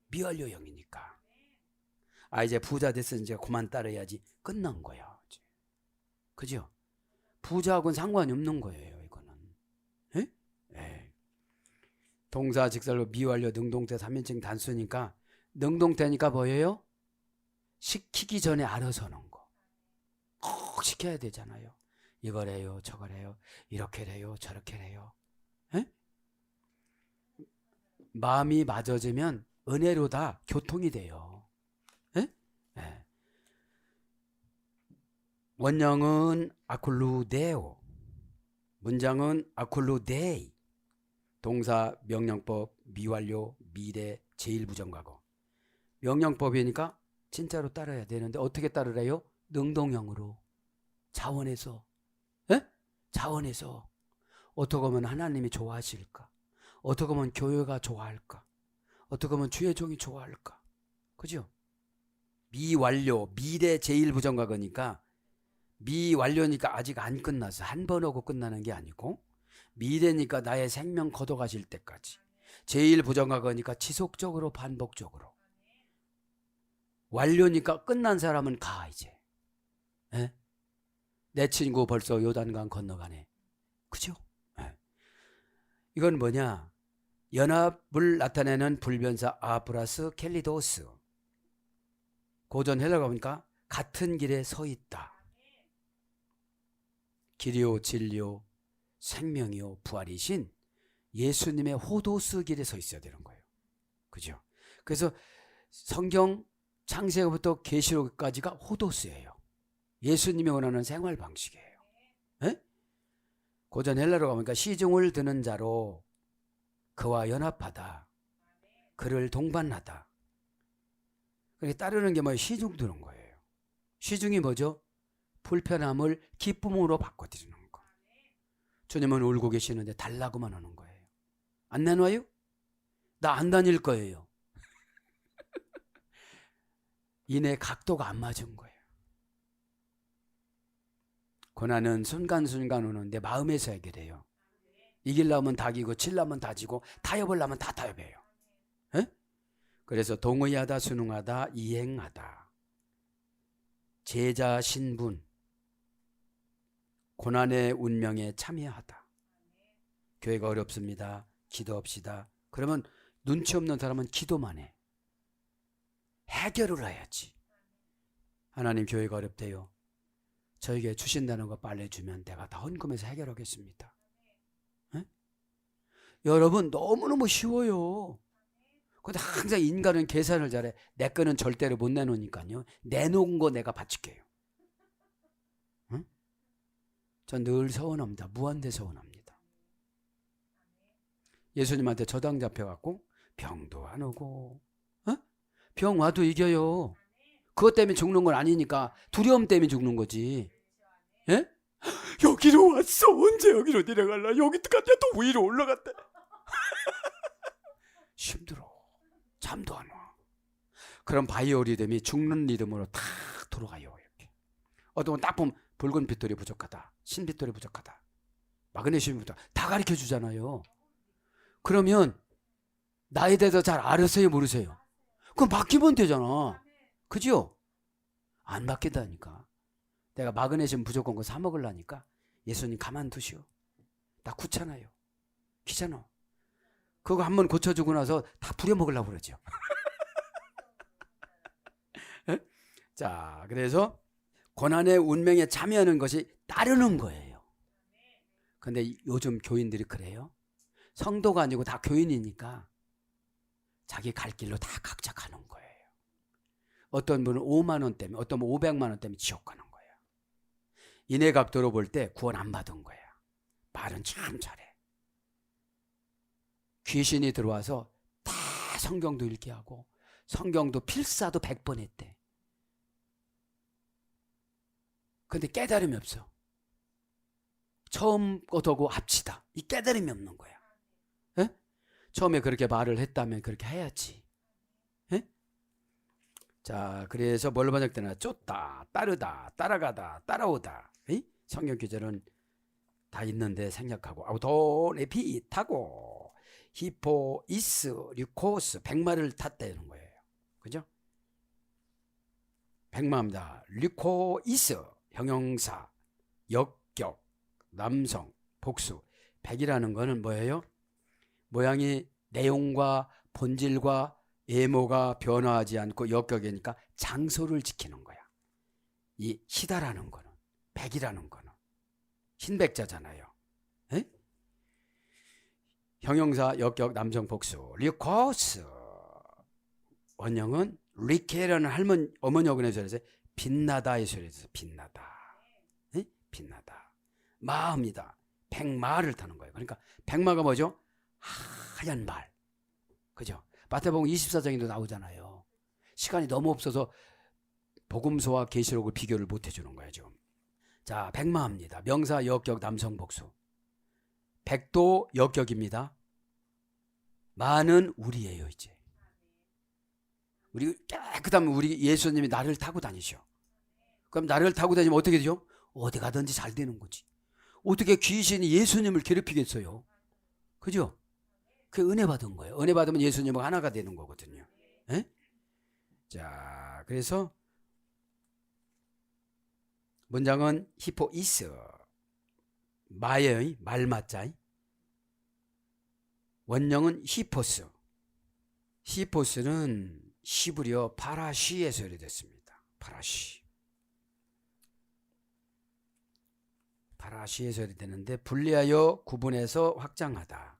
B: 미완료형이니까. 아 이제 부자 됐으니 이제 그만 따라야지. 끝난 거야. 그죠? 부자하고는 상관이 없는 거예요. 이거는. 에? 에. 동사 직설법 미완료 능동태 3인칭 단수니까 능동태니까 뭐예요? 시키기 전에 알아서 하는 거. 꼭 시켜야 되잖아요. 이거래요 저거래요 이렇게 래요 저렇게 래요. 에? 마음이 맞아지면 은혜로 다 교통이 돼요. 에? 에. 원형은 아쿨루데오, 문장은 아쿨루데이, 동사 명령법 미완료 미래 제1부정과거. 명령법이니까 진짜로 따라야 되는데 어떻게 따르래요? 능동형으로. 자원에서. 에? 자원에서. 어떻게 하면 하나님이 좋아하실까? 어떻게 하면 교회가 좋아할까? 어떻게 하면 주의 종이 좋아할까? 그죠? 미완료 미래 제1부정과거니까 미완료니까 아직 안 끝났어. 한 번 하고 끝나는 게 아니고 미래니까 나의 생명 걷어가실 때까지. 제1부정과거니까 지속적으로 반복적으로. 완료니까 끝난 사람은 가 이제. 에? 내 친구 벌써 요단강 건너가네. 그죠? 에. 이건 뭐냐? 연합을 나타내는 불변사 아 플러스 켈리도스. 고전 헬라가 보니까 같은 길에 서 있다. 길이요 진리요 생명이요 부활이신 예수님의 호도스 길에 서 있어야 되는 거예요. 그죠? 그래서 성경 창세기부터 계시록까지가 호도스예요. 예수님이 원하는 생활 방식이에요. 에? 고전 헬라로 가보니까 시중을 드는 자로 그와 연합하다. 그를 동반하다. 그렇게 따르는 게 뭐예요? 시중 드는 거예요. 시중이 뭐죠? 불편함을 기쁨으로 바꿔드리는 거. 주님은 울고 계시는데 달라고만 하는 거예요. 안 내놔요? 나 안 다닐 거예요. 이내 각도가 안 맞은 거예요. 고난은 순간순간 오는데 마음에서 해결해요. 이기려면 다기고 질려면 다지고 타협하려면 다 타협해요. 에? 그래서 동의하다 순응하다 이행하다. 제자 신분 고난의 운명에 참여하다. 교회가 어렵습니다. 기도합시다. 그러면 눈치 없는 사람은 기도만 해. 해결을 해야지. 하나님 교회가 어렵대요. 저에게 주신다는 거 빨리 주면 내가 다 헌금해서 해결하겠습니다. 에? 여러분 너무너무 쉬워요. 근데 항상 인간은 계산을 잘해. 내 거는 절대로 못 내놓으니까요. 내놓은 거 내가 바칠게요. 응? 전 늘 서운합니다. 무한대 서운합니다. 예수님한테 저당 잡혀갖고 병도 안 오고 어? 병 와도 이겨요. 그것 때문에 죽는 건 아니니까 두려움 때문에 죽는 거지. 예? 여기로 왔어. 언제 여기로 내려갈라. 여기 갔다 또 위로 올라갔다. 힘들어. 잠도 안 와. 그럼 바이오 리듬이 죽는 리듬으로 탁 돌아가요. 이렇게. 어떤 건 딱 보면 붉은 빗돌이 부족하다. 흰 빗돌이 부족하다. 마그네슘이 부족하다. 다 가르쳐 주잖아요. 그러면 나에 대해서 잘 알으세요, 모르세요? 그럼 맡기면 되잖아. 그죠? 안 맡긴다니까. 내가 마그네슘 부족한 거 사 먹으려니까 예수님 가만두시오. 나 귀찮아요. 귀찮아. 그거 한번 고쳐주고 나서 다 부려먹으려고 그러죠. 자, 그래서 고난의 운명에 참여하는 것이 따르는 거예요. 근데 요즘 교인들이 그래요. 성도가 아니고 다 교인이니까 자기 갈 길로 다 각자 가는 거예요. 어떤 분은 5만 원 때문에, 어떤 분은 500만 원 때문에 지옥 가는 거예요. 인해 각도로 볼 때 구원 안 받은 거야. 말은 참 잘해. 귀신이 들어와서 다 성경도 읽게 하고 성경도 필사도 100번 했대. 근데 깨달음이 없어. 처음 것하고 합치다. 이 깨달음이 없는 거야. 에? 처음에 그렇게 말을 했다면 그렇게 해야지. 에? 자, 그래서 뭘로 번역되나? 쫓다, 따르다, 따라가다, 따라오다. 에? 성경 규절은 다 있는데 생략하고 아우토레피 타고 히포 이스 류코스 백마를 탔다는 거예요. 그죠? 백마입니다. 류코 이스 형용사 역격 남성 복수. 백이라는 거는 뭐예요? 모양이 내용과 본질과 외모가 변화하지 않고 역격이니까 장소를 지키는 거야. 이 희다라는 거는, 백이라는 거는 흰백자잖아요. 에? 형용사 역격 남성 복수. 리코스. 원형은 리케라는 할머니 어머니 어근에서 빛나다의 소리에서 빛나다. 에? 빛나다. 마입니다. 백마를 타는 거예요. 그러니까 백마가 뭐죠? 하얀 말. 그죠? 마태복음 24장에도 나오잖아요. 시간이 너무 없어서 복음서와 계시록을 비교를 못 해주는 거예요, 지금. 자, 백마입니다. 명사 역격 남성 복수. 백도 역격입니다. 마는 우리예요, 이제. 우리 깨끗하면 우리 예수님이 나를 타고 다니셔. 그럼 나를 타고 다니면 어떻게 되죠? 어디 가든지 잘 되는 거지. 어떻게 귀신이 예수님을 괴롭히겠어요? 그죠? 그게 은혜 받은 거예요. 은혜 받으면 예수님과 하나가 되는 거거든요. 에? 자, 그래서 문장은 히포이스. 마의 말맞자. 원형은 히포스. 히포스는 히브리어 파라시에서 유래됐습니다. 파라시. 파라시에서 유래되는데 분리하여 구분해서 확장하다.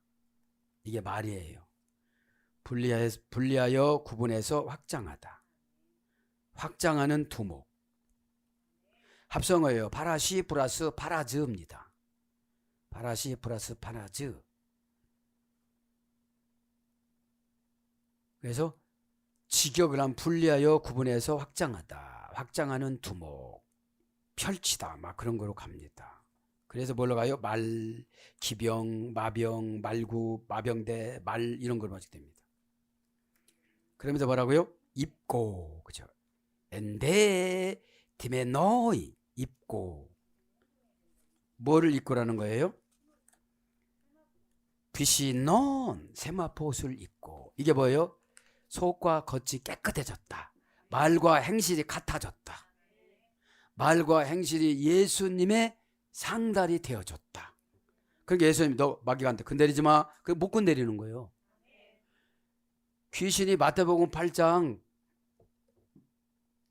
B: 이게 말이에요. 분리하여 구분해서 확장하다. 확장하는 두목. 합성어예요. 파라시 플러스 파라즈입니다. 파라시 플러스 파라즈. 그래서 직역을 한 분리하여 구분해서 확장하다. 확장하는 두목. 펼치다. 막 그런 거로 갑니다. 그래서 뭘로 가요? 말, 기병, 마병, 말구, 마병대, 말 이런 걸로 맞게 됩니다. 그러면서 뭐라고요? 입고. 그죠? 엔데 디메노이. 입고. 뭐를 입고라는 거예요? 귀신은 세마포옷을 입고. 이게 뭐예요? 속과 겉이 깨끗해졌다. 말과 행실이 같아졌다. 말과 행실이 예수님의 상달이 되어졌다. 그러니까 예수님이 너 마귀한테 건드리지 마. 그 못 건드리는 거예요. 귀신이 마태복음 8장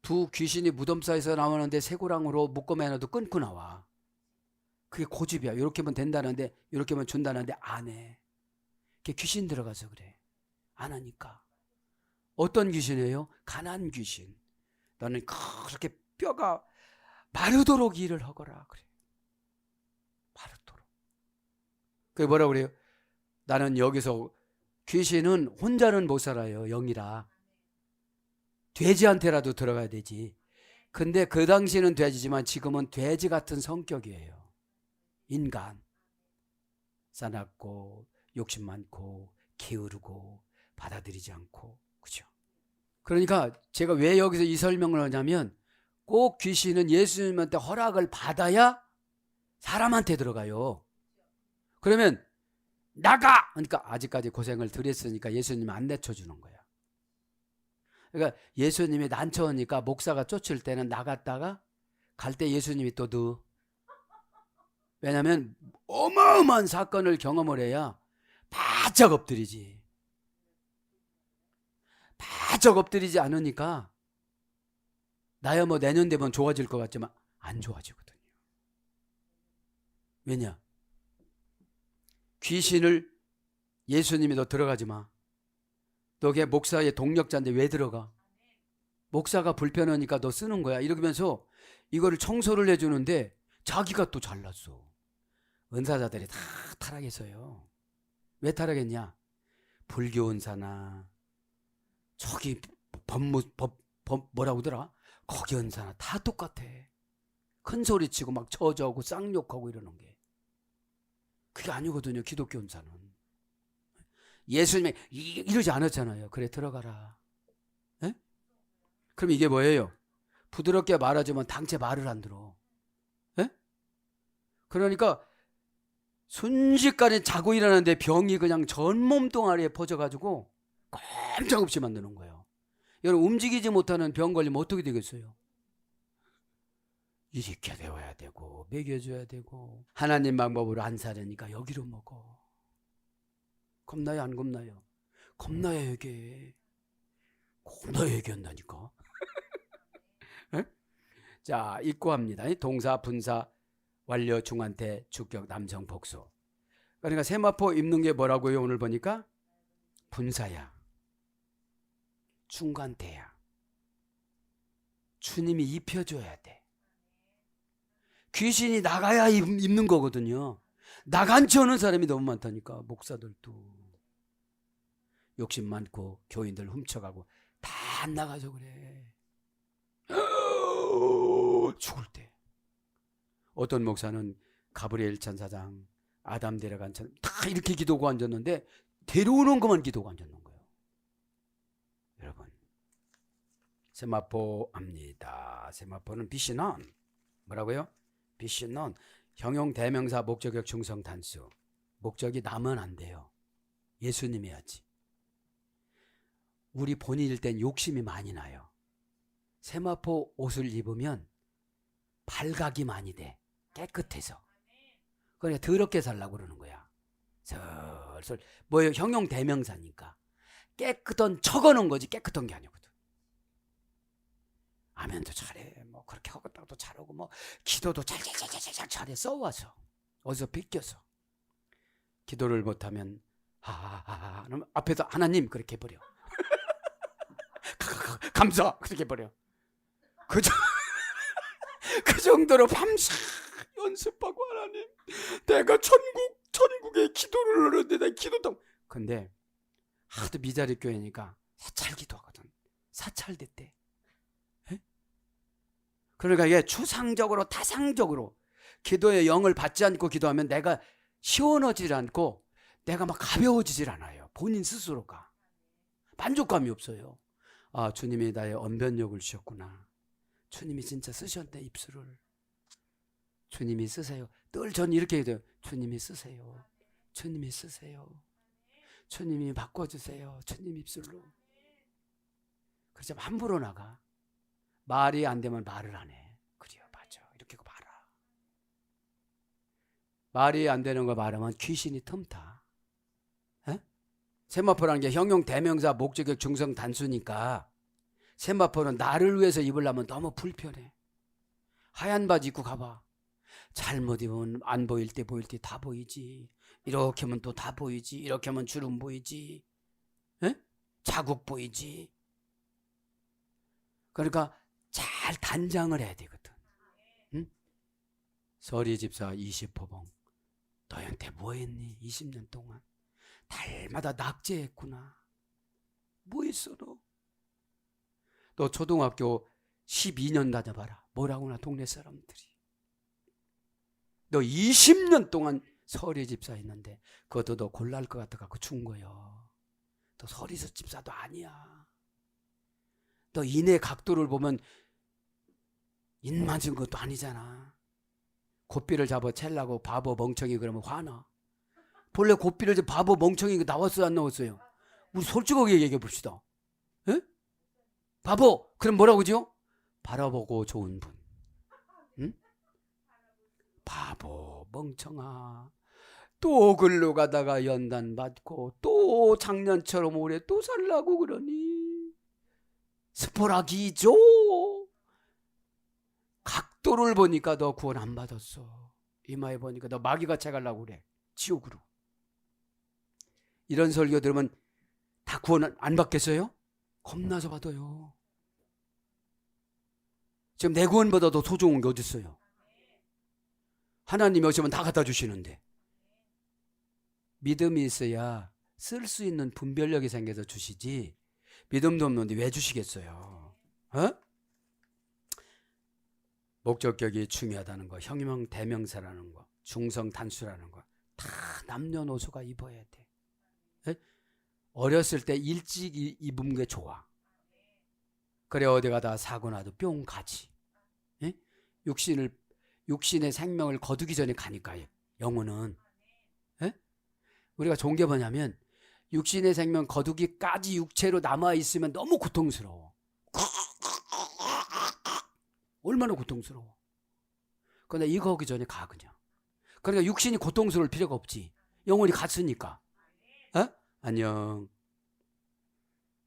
B: 두 귀신이 무덤 사이에서 나오는데 쇠고랑으로 묶어매놔도 끊고 나와. 그게 고집이야. 이렇게 하면 된다는데 이렇게 하면 준다는데 안 해. 그게 귀신 들어가서 그래. 안 하니까. 어떤 귀신이에요? 가난 귀신. 너는 그렇게 뼈가 마르도록 일을 하거라. 그래. 마르도록. 그게 뭐라고 그래요? 나는 여기서 귀신은 혼자는 못 살아요. 영이라. 돼지한테라도 들어가야 되지. 근데 그 당시는 돼지지만 지금은 돼지 같은 성격이에요. 인간. 싸납고 욕심 많고 게으르고 받아들이지 않고. 그죠? 그러니까 제가 왜 여기서 이 설명을 하냐면 꼭 귀신은 예수님한테 허락을 받아야 사람한테 들어가요. 그러면 나가! 그러니까 아직까지 고생을 덜 했으니까 예수님은 안 내쳐주는 거야. 그러니까 예수님이 난처하니까 목사가 쫓을 때는 나갔다가 갈 때 예수님이 또 넣어. 왜냐하면 어마어마한 사건을 경험을 해야 바짝 엎드리지. 바짝 엎드리지 않으니까 나야 뭐 내년 되면 좋아질 것 같지만 안 좋아지거든요. 왜냐? 귀신을 예수님이 너 들어가지 마. 너게 목사의 동력자인데 왜 들어가? 목사가 불편하니까 너 쓰는 거야. 이러면서 이거를 청소를 해주는데 자기가 또 잘났어. 은사자들이 다 타락했어요. 왜 타락했냐? 불교 은사나 저기 뭐라고 하더라? 거기 은사나 다 똑같아. 큰 소리 치고 막 저주하고 쌍욕하고 이러는 게. 그게 아니거든요. 기독교 은사는. 예수님이 이러지 않았잖아요. 그래 들어가라. 에? 그럼 이게 뭐예요? 부드럽게 말하지만 당체 말을 안 들어. 에? 그러니까 순식간에 자고 일어나는데 병이 그냥 전 몸뚱아리에 퍼져가지고 꼼짝없이 만드는 거예요. 여러분 움직이지 못하는 병 걸리면 어떻게 되겠어요? 이렇게 되어야 되고 먹여줘야 되고 하나님 방법으로 안 사려니까 여기로 먹어. 겁나요 안 겁나요? 겁나야 얘기해. 겁나야 얘기한다니까. 자 입고합니다. 동사 분사 완료 중한태 주격 남성 복수. 그러니까 세마포 입는 게 뭐라고요? 오늘 보니까 분사야. 중간태야. 주님이 입혀줘야 돼. 귀신이 나가야 입는 거거든요. 나간 지 오는 사람이 너무 많다니까. 목사들도 욕심 많고 교인들 훔쳐가고 다 안 나가서 그래. 죽을 때 어떤 목사는 가브리엘 천사장 아담 데려간 천사 다 이렇게 기도고 앉았는데 데려오는 것만 기도고 앉았는 거예요. 여러분 세마포 합니다. 세마포는 비시넌 뭐라고요? 비시넌 형용 대명사 목적격 중성 단수. 목적이 나면 안 돼요. 예수님이야지. 우리 본인일 땐 욕심이 많이 나요. 세마포 옷을 입으면 발각이 많이 돼. 깨끗해서. 그러니까 더럽게 살라고 그러는 거야. 설설 뭐예요? 형용 대명사니까. 깨끗한 적어놓은 거지 깨끗한 게 아니거든. 아멘도 잘해. 뭐 그렇게 하고 또 잘하고 뭐 기도도 잘해 써와서 어디서 빗겨서 기도를 못하면 하하하 앞에서 하나님 그렇게 해버려. 감사 그렇게 해버려. 그 정도로 밤새 연습하고 하나님 내가 천국에 기도를 하는데 내 기도당 근데 하도 미자리 교회니까 사찰 기도하거든. 사찰됐대. 그러니까 이게 추상적으로 타상적으로 기도의 영을 받지 않고 기도하면 내가 시원하지 않고 내가 막 가벼워지질 않아요. 본인 스스로가 만족감이 없어요. 아 주님이 나의 언변력을 주셨구나. 주님이 진짜 쓰셨네 입술을. 주님이 쓰세요. 늘 전 이렇게 해요. 주님이 쓰세요. 주님이 쓰세요. 주님이 바꿔주세요. 주님 입술로. 그렇지 함부로 나가. 말이 안 되면 말을 안 해. 그래요 맞아. 이렇게 봐라. 말이 안 되는 거 말하면 귀신이 틈타. 세마포라는 게 형용 대명사 목적격 중성 단수니까 세마포는 나를 위해서 입으려면 너무 불편해. 하얀 바지 입고 가봐. 잘못 입으면 안 보일 때 보일 때 다 보이지. 이렇게 하면 또 다 보이지. 이렇게 하면 주름 보이지. 자국 보이지. 그러니까 잘 단장을 해야 되거든. 응? 서리 집사 20호봉 너한테 뭐 했니? 20년 동안 달마다 낙제했구나. 뭐 했어 너? 너 초등학교 12년 다녀봐라. 뭐라고나 동네 사람들이. 너 20년 동안 서리 집사 했는데 그것도 너 골랄 것 같아갖고 준 거요. 너 서리 집사도 아니야. 너 인의 각도를 보면 인 맞은 것도 아니잖아. 고삐를 잡아 챌라고 바보 멍청이 그러면 화나. 본래 고삐를 바보 멍청이 나왔어요 안 나왔어요? 우리 솔직하게 얘기해 봅시다. 에? 바보 그럼 뭐라고 그러죠? 바라보고 좋은 분. 응? 바보 멍청아. 또 글로 가다가 연단 받고 또 작년처럼 올해 또 살라고 그러니 스포라기죠. 각도를 보니까 너 구원 안 받았어. 이마에 보니까 너 마귀가 채가려고 그래. 지옥으로. 이런 설교 들으면 다 구원 안 받겠어요? 겁나서 받아요. 지금 내 구원보다 더 소중한 게 어디 있어요? 하나님이 오시면 다 갖다 주시는데. 믿음이 있어야 쓸 수 있는 분별력이 생겨서 주시지 믿음도 없는데 왜 주시겠어요? 어? 목적격이 중요하다는 거, 형용 대명사라는 거, 중성 단수라는 거 다 남녀노소가 입어야 돼. 에? 어렸을 때 일찍 입은 게 좋아. 그래 어디 가다 사고 나도 뿅 가지. 에? 육신의 생명을 거두기 전에 가니까 영혼은. 에? 우리가 좋은 게 뭐냐면 육신의 생명 거두기까지 육체로 남아있으면 너무 고통스러워. 얼마나 고통스러워. 근데 이거 하기 전에 가 그냥. 그러니까 육신이 고통스러울 필요가 없지. 영혼이 갔으니까. 어? 안녕.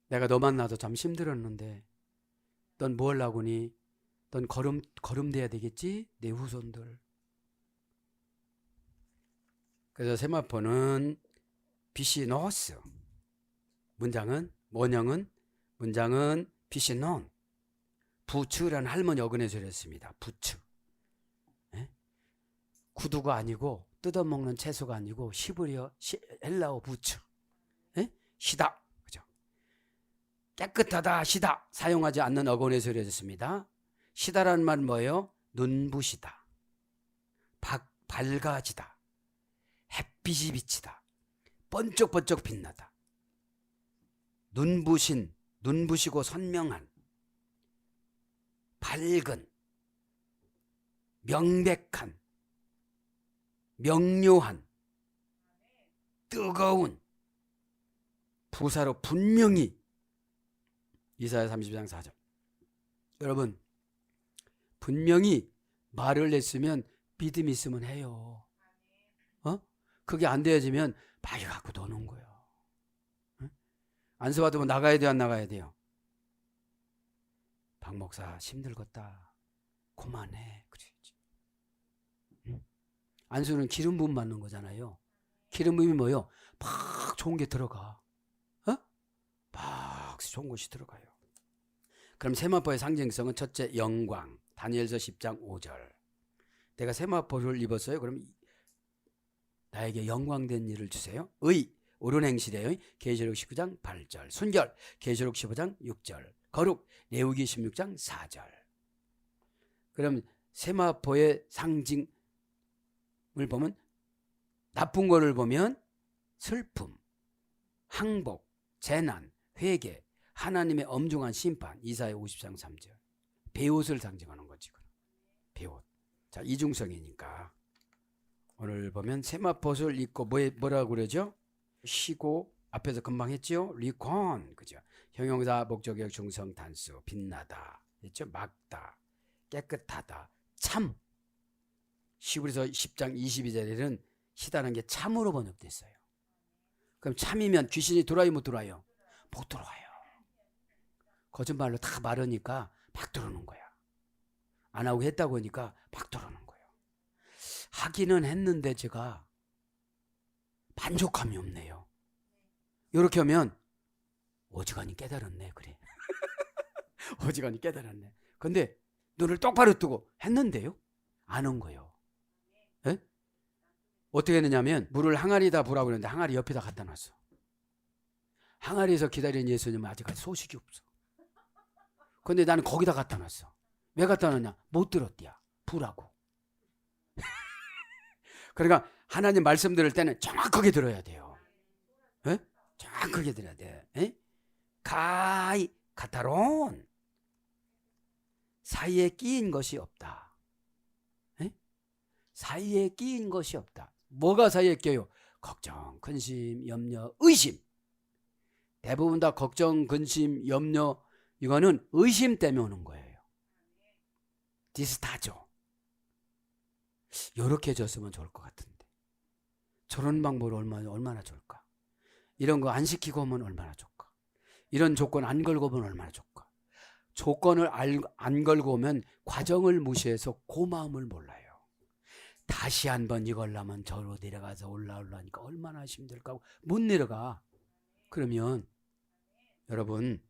B: 내가 너 만나서 참 힘들었는데 넌 뭐 하려고 하니? 넌 걸음돼야 되겠지? 내 후손들. 그래서 세마포는 빛이 넣었어. 문장은 빛이 넣은. 부츠라는 할머니 어근에서 이랬습니다. 부츠. 예? 구두가 아니고 뜯어먹는 채소가 아니고 히브리어 헬라어 부츠. 예? 시다. 그죠? 깨끗하다 시다. 사용하지 않는 어근에서 이랬습니다. 시다라는 말은 뭐예요? 눈부시다. 밝아지다. 햇빛이 비치다. 번쩍번쩍 빛나다. 눈부시고 선명한, 밝은, 명백한, 명료한, 뜨거운, 부사로 분명히. 이사야 32장 4절. 여러분 분명히 말을 냈으면 믿음이 있으면 해요. 그게 안 되어지면 마귀 갖고 노는 거예요. 안수 받으면 나가야 돼요, 안 나가야 돼요? 박 목사 힘들겠다. 그만해. 그래야지. 안수는 기름 부음 받는 거잖아요. 기름 부음이 뭐예요? 막 좋은 게 들어가. 막 좋은 것이 들어가요. 그럼 세마포의 상징성은 첫째 영광. 다니엘서 10장 5절. 내가 세마포를 입었어요. 그럼 나에게 영광된 일을 주세요. 의, 옳은 행실의 계시록 19장 8절. 순결, 계시록 15장 6절. 거룩, 레위기 16장 4절. 그럼 세마포의 상징을 보면 나쁜 거를 보면 슬픔, 항복, 재난, 회개, 하나님의 엄중한 심판. 이사야 50장 3절. 배옷을 상징하는 거지. 배옷. 자, 이중성이니까 오늘 보면 세마포를 입고 뭐라고 그러죠? 쉬고, 앞에서 금방 했죠? 리콘, 그죠? 형용사, 목적격, 중성, 단수. 빛나다, 했죠? 막다, 깨끗하다, 참. 시브리서 10장 22절에는 시다는 게 참으로 번역됐어요. 그럼 참이면 귀신이 들어와요, 못 들어와요? 못 들어와요. 거짓말로 다 말하니까 막 들어오는 거야. 안 하고 했다고 하니까 막 들어오는 거예요. 하기는 했는데 제가 만족감이 없네요. 이렇게 하면 어지간히 깨달았네. 그래. 어지간히 깨달았네. 근데 눈을 똑바로 뜨고 했는데요. 안 온 거예요. 에? 어떻게 했느냐면 물을 항아리에다 부라고 그랬는데 항아리 옆에다 갖다 놨어. 항아리에서 기다리는 예수님은 아직까지 소식이 없어. 근데 나는 거기다 갖다 놨어. 왜 갖다 놨냐? 못 들었디야. 부라고. 그러니까 하나님 말씀 들을 때는 정확하게 들어야 돼요. 에? 정확하게 들어야 돼. 에? 가이 카타론 사이에 끼인 것이 없다. 에? 사이에 끼인 것이 없다. 뭐가 사이에 껴요? 걱정, 근심, 염려, 의심. 대부분 다 걱정, 근심, 염려, 이거는 의심 때문에 오는 거예요. 비슷하죠. 이렇게 줬으면 좋을 것 같은데. 저런 방법으로 얼마나 좋을까? 이런 거 안 시키고 오면 얼마나 좋을까? 이런 조건 안 걸고 오면 얼마나 좋을까? 조건을 안 걸고 오면 과정을 무시해서 고마움을 몰라요. 다시 한번 이걸라면 저로 내려가서 올라오려니까 얼마나 힘들까? 못 내려가. 그러면 여러분,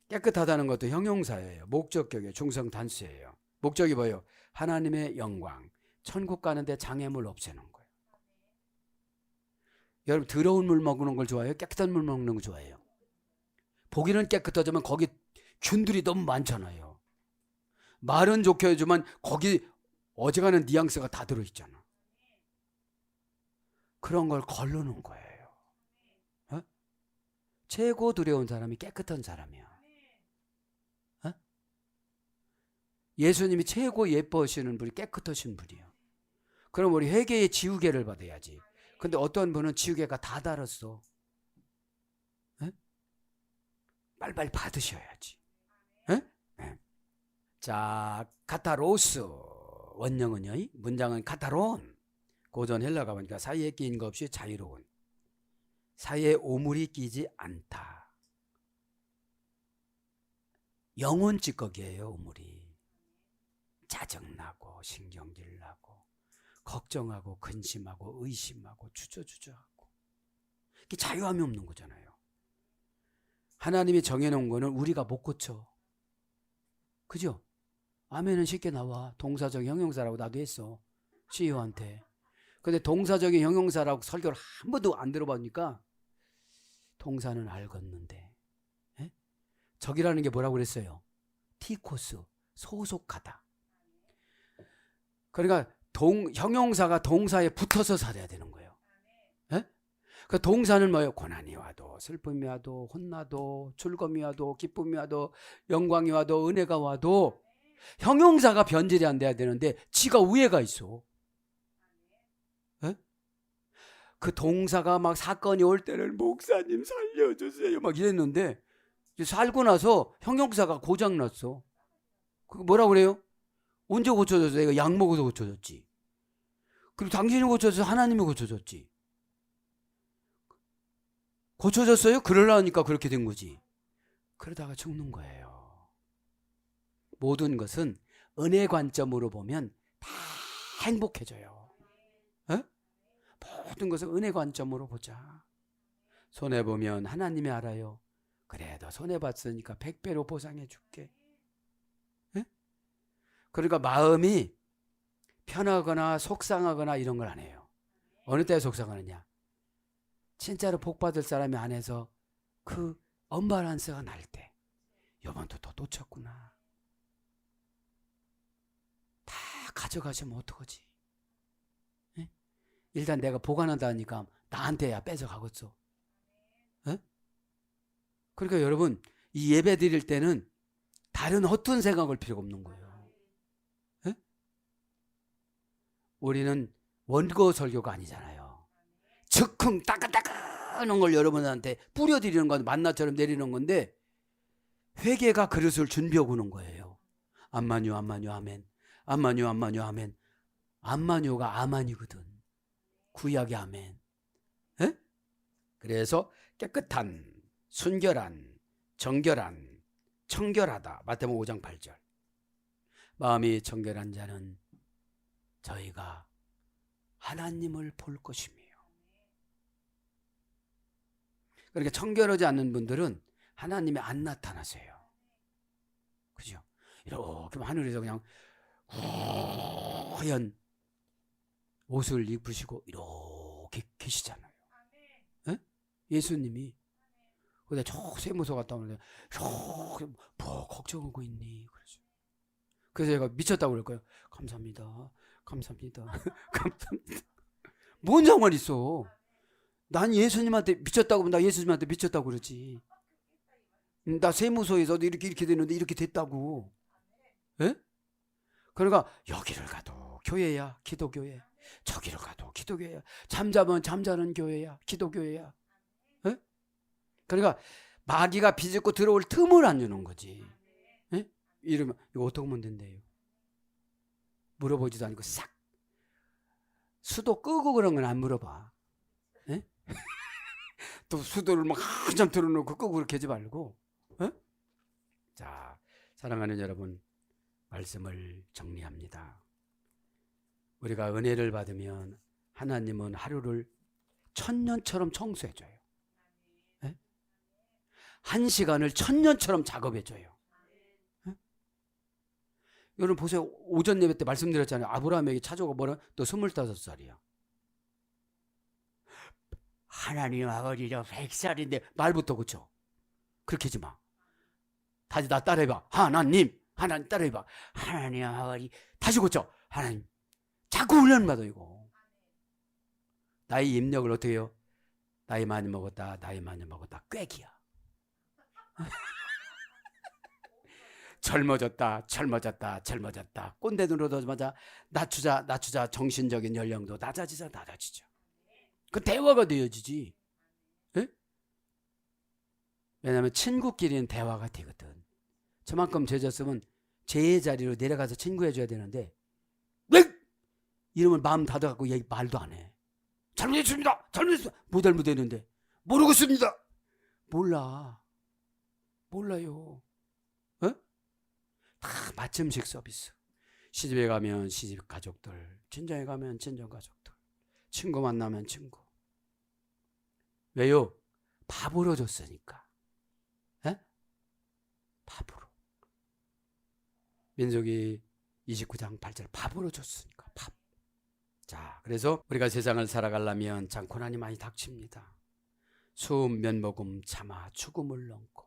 B: 깨끗하다는 것도 형용사예요. 목적격이에요. 중성 단수예요. 목적이 뭐예요? 하나님의 영광, 천국 가는데 장애물 없애는 거예요. 여러분, 더러운 물 먹는 걸 좋아해요? 깨끗한 물 먹는 거 좋아해요? 보기는 깨끗하지만 거기 균들이 너무 많잖아요. 말은 좋게 해주면 거기 어지간한 뉘앙스가 다 들어있잖아. 그런 걸 걸르는 거예요. 어? 최고 두려운 사람이 깨끗한 사람이야. 어? 예수님이 최고 예뻐하시는 분이 깨끗하신 분이에요. 그럼 우리 회개의 지우개를 받아야지. 근데 어떤 분은 지우개가 다 달았어. 에? 빨리빨리 받으셔야지. 에? 에. 자, 카타로스 원형은요, 문장은 카타론. 고전 헬라가 보니까 사이에 끼인 것 없이 자유로운, 사이에 오물이 끼지 않다. 영혼 찌꺼기예요. 오물이 짜증나고 신경질 나고 걱정하고 근심하고 의심하고 주저주저하고, 이게 자유함이 없는 거잖아요. 하나님이 정해놓은 거는 우리가 못 고쳐. 그죠? 아멘은 쉽게 나와. 동사적 형용사라고 나도 했어, CEO한테. 근데 동사적인 형용사라고 설교를 한 번도 안 들어보니까 동사는 알겠는데, 에? 적이라는 게 뭐라고 그랬어요? 티코스, 소속하다. 그러니까 형용사가 동사에 붙어서 살아야 되는 거예요. 에? 그 동사는 뭐예요? 고난이 와도, 슬픔이 와도, 혼나도, 즐거움이 와도, 기쁨이 와도, 영광이 와도, 은혜가 와도 형용사가 변질이 안 돼야 되는데 지가 우애가 있어. 에? 그 동사가 막 사건이 올 때는 목사님 살려주세요 막 이랬는데 살고 나서 형용사가 고장났어. 그거 뭐라고 그래요? 언제 고쳐졌어? 내가 약 먹어서 고쳐졌지. 그리고 당신이 고쳐져서 하나님이 고쳐졌지. 고쳐졌어요? 그러려니까 그렇게 된 거지. 그러다가 죽는 거예요. 모든 것은 은혜 관점으로 보면 다 행복해져요. 에? 모든 것은 은혜 관점으로 보자. 손해보면 하나님이 알아요. 그래도 손해봤으니까 100배로 보상해 줄게. 에? 그러니까 마음이 편하거나 속상하거나 이런 걸 안 해요. 어느 때 속상하느냐? 진짜로 복받을 사람이 안에서 그 언밸런스가 날 때, 요번도 또 놓쳤구나, 다 가져가시면 어떡하지? 에? 일단 내가 보관한다니까 나한테야 뺏어가겠어. 에? 그러니까 여러분, 이 예배 드릴 때는 다른 허튼 생각할 필요가 없는 거예요. 에? 우리는 원고 설교가 아니잖아요. 즉흥 따끈따끈한 걸 여러분한테 뿌려드리는 건 만나처럼 내리는 건데, 회개가 그릇을 준비하고 오는 거예요. 암마뉴 암마뉴 아멘, 암마뉴 암마뉴 아멘. 암마뉴가 아만이거든, 구약의 아멘. 에? 그래서 깨끗한, 순결한, 정결한, 청결하다. 마태복음 5장 8절. 마음이 청결한 자는 저희가 하나님을 볼 것이며. 그러니까 청결하지 않는 분들은 하나님이 안 나타나세요. 그죠? 이렇게 하늘에서 그냥 하얀 옷을 입으시고 이렇게 계시잖아요. 에? 예수님이. 근데 저 세무서 갔다 오는데 뭐 걱정하고 있니? 그러죠. 그래서 제가 미쳤다고 그럴 거예요. 감사합니다. 감사합니다. 감사합니다. 뭔 상관 있어? 난 예수님한테 미쳤다고 하면 나 예수님한테 미쳤다고 그러지. 나 세무서에서도 이렇게 되는데 이렇게 됐다고. 그러니까 여기를 가도 교회야, 기도교회. 저기를 가도 기도교회야. 잠자면 잠자는 교회야, 기도교회야. 에? 그러니까 마귀가 비집고 들어올 틈을 안 주는 거지. 에? 이러면 이거 어떻게 하면 된대요? 물어보지도 않고 싹. 수도 끄고 그런 건 안 물어봐. 에? 또 수도를 막 한참 틀어놓고 끄고 그렇게 하지 말고. 에? 자, 사랑하는 여러분, 말씀을 정리합니다. 우리가 은혜를 받으면 하나님은 하루를 천년처럼 청소해줘요. 에? 한 시간을 천년처럼 작업해줘요. 에? 여러분 보세요. 오전 예배 때 말씀드렸잖아요. 아브라함에게 찾아오고 뭐라? 너 25살이야. 하나님 아버지 저 100살인데 말부터 그쵸? 그렇게 하지 마. 다시 나 따라해봐. 하나님 따라해봐. 하나님 아버지 다시 고쳐. 하나님. 자꾸 훈련받아 이거. 나의 입력을 어떻게 해요? 나이 많이 먹었다 꾀기야. 젊어졌다 꼰대 눈으로자마자 낮추자 정신적인 연령도 낮아지죠. 그 대화가 되어지지. 에? 왜냐하면 친구끼리는 대화가 되거든. 저만큼 죄졌으면 제 자리로 내려가서 친구해줘야 되는데 왜? 이러면 마음 닫아갖고 얘기 말도 안 해. 잘못했습니다. 뭐 잘못했는데 모르고 있습니다. 몰라요. 어? 다 맞춤식 서비스. 시집에 가면 시집 가족들, 친정에 가면 친정 가족들, 친구 만나면 친구. 왜요? 밥으로 줬으니까. 에? 밥으로. 민수기 29장 8절 밥으로 줬으니까 밥. 자, 그래서 우리가 세상을 살아가려면 참 고난이 많이 닥칩니다. 수음 몇 모금 참아 죽음을 넘고.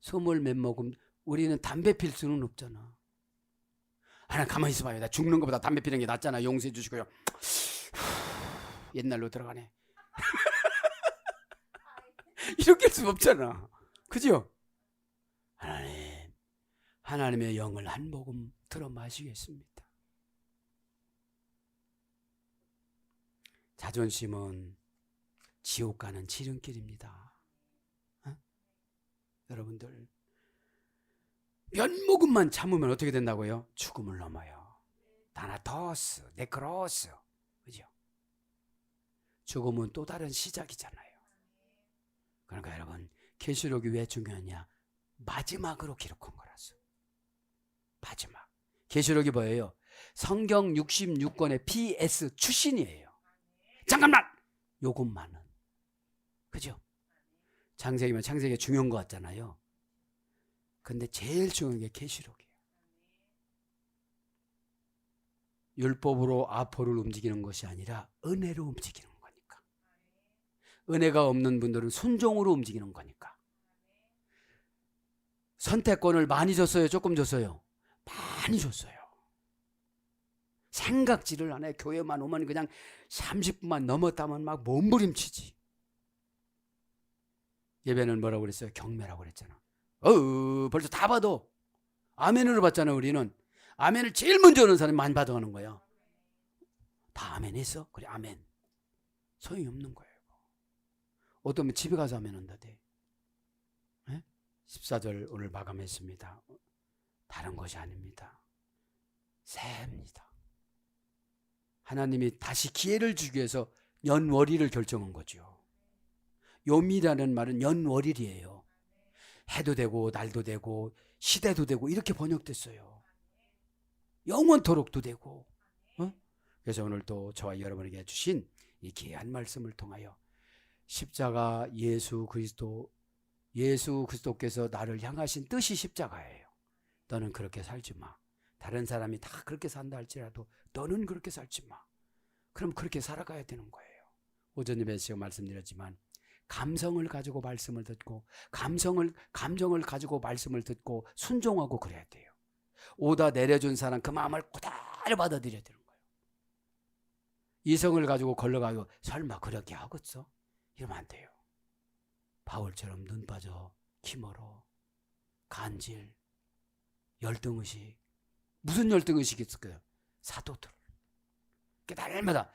B: 수음을 몇 모금. 우리는 담배 필 수는 없잖아. 하나 가만히 있어봐요. 나 죽는 것보다 담배 피는 게 낫잖아. 용서해 주시고요. 옛날로 들어가네. 이렇게 할 수 없잖아. 그죠? 하나님의 영을 한 모금 들어 마시겠습니다. 자존심은 지옥 가는 지름길입니다. 어? 여러분들 몇 모금만 참으면 어떻게 된다고요? 죽음을 넘어요. 다나토스, 네크로스. 그죠? 죽음은 또 다른 시작이잖아요. 그러니까 여러분 계시록이 왜 중요하냐? 마지막으로 기록한 거라서. 마지막. 계시록이 뭐예요? 성경 66권의 PS 출신이에요. 잠깐만! 요것만은. 그죠? 창세기면 창세기가 중요한 것 같잖아요. 근데 제일 중요한 게 계시록이에요. 율법으로 아포를 움직이는 것이 아니라 은혜로 움직이는 거니까. 은혜가 없는 분들은 순종으로 움직이는 거니까. 선택권을 많이 줬어요? 조금 줬어요? 많이 줬어요. 생각지를 안 해. 교회만 오면 그냥 30분만 넘었다면 막 몸부림치지. 예배는 뭐라고 그랬어요? 경매라고 그랬잖아. 벌써 다 받아. 아멘으로 받잖아. 우리는 아멘을 제일 먼저 하는 사람이 많이 받아가는 거야. 다 아멘 했어? 그래 아멘. 소용이 없는 거예요. 어떤 분 집에 가서 아멘 한다대. 14절 오늘 마감했습니다. 다른 것이 아닙니다. 새입니다. 하나님이 다시 기회를 주기 위해서 연월일을 결정한 거죠. 요미라는 말은 연월일이에요. 해도 되고 날도 되고 시대도 되고 이렇게 번역됐어요. 영원토록도 되고. 그래서 오늘 또 저와 여러분에게 주신 이 귀한 말씀을 통하여 십자가 예수 그리스도께서 나를 향하신 뜻이 십자가예요. 너는 그렇게 살지 마. 다른 사람이 다 그렇게 산다 할지라도 너는 그렇게 살지 마. 그럼 그렇게 살아가야 되는 거예요. 오전 예배에 제가 말씀드렸지만 감성을 가지고 말씀을 듣고 감정을 가지고 말씀을 듣고 순종하고 그래야 돼요. 오다 내려준 사람 그 마음을 그대로 받아들여야 되는 거예요. 이성을 가지고 걸러가고 설마 그렇게 하겠어? 이러면 안 돼요. 바울처럼 눈 빠져 키 멀어 간질 열등의식 무슨 열등의식이 있을까요? 사도들. 날마다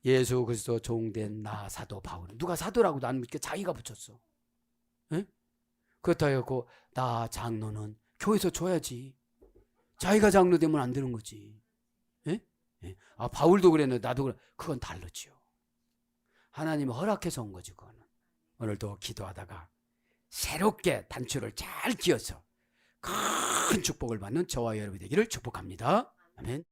B: 예수 그리스도 종된 나 사도 바울. 누가 사도라고 나는 자기가 붙였어. 에? 그렇다 해갖고 나 장로는 교회에서 줘야지. 자기가 장로 되면 안 되는 거지. 에? 예? 아, 바울도 그랬는데 나도 그래. 그건 다르지요. 하나님이 허락해서 온 거지. 그거는. 오늘도 기도하다가 새롭게 단추를 잘 끼워서 큰 축복을 받는 저와 여러분이 되기를 축복합니다. 아멘.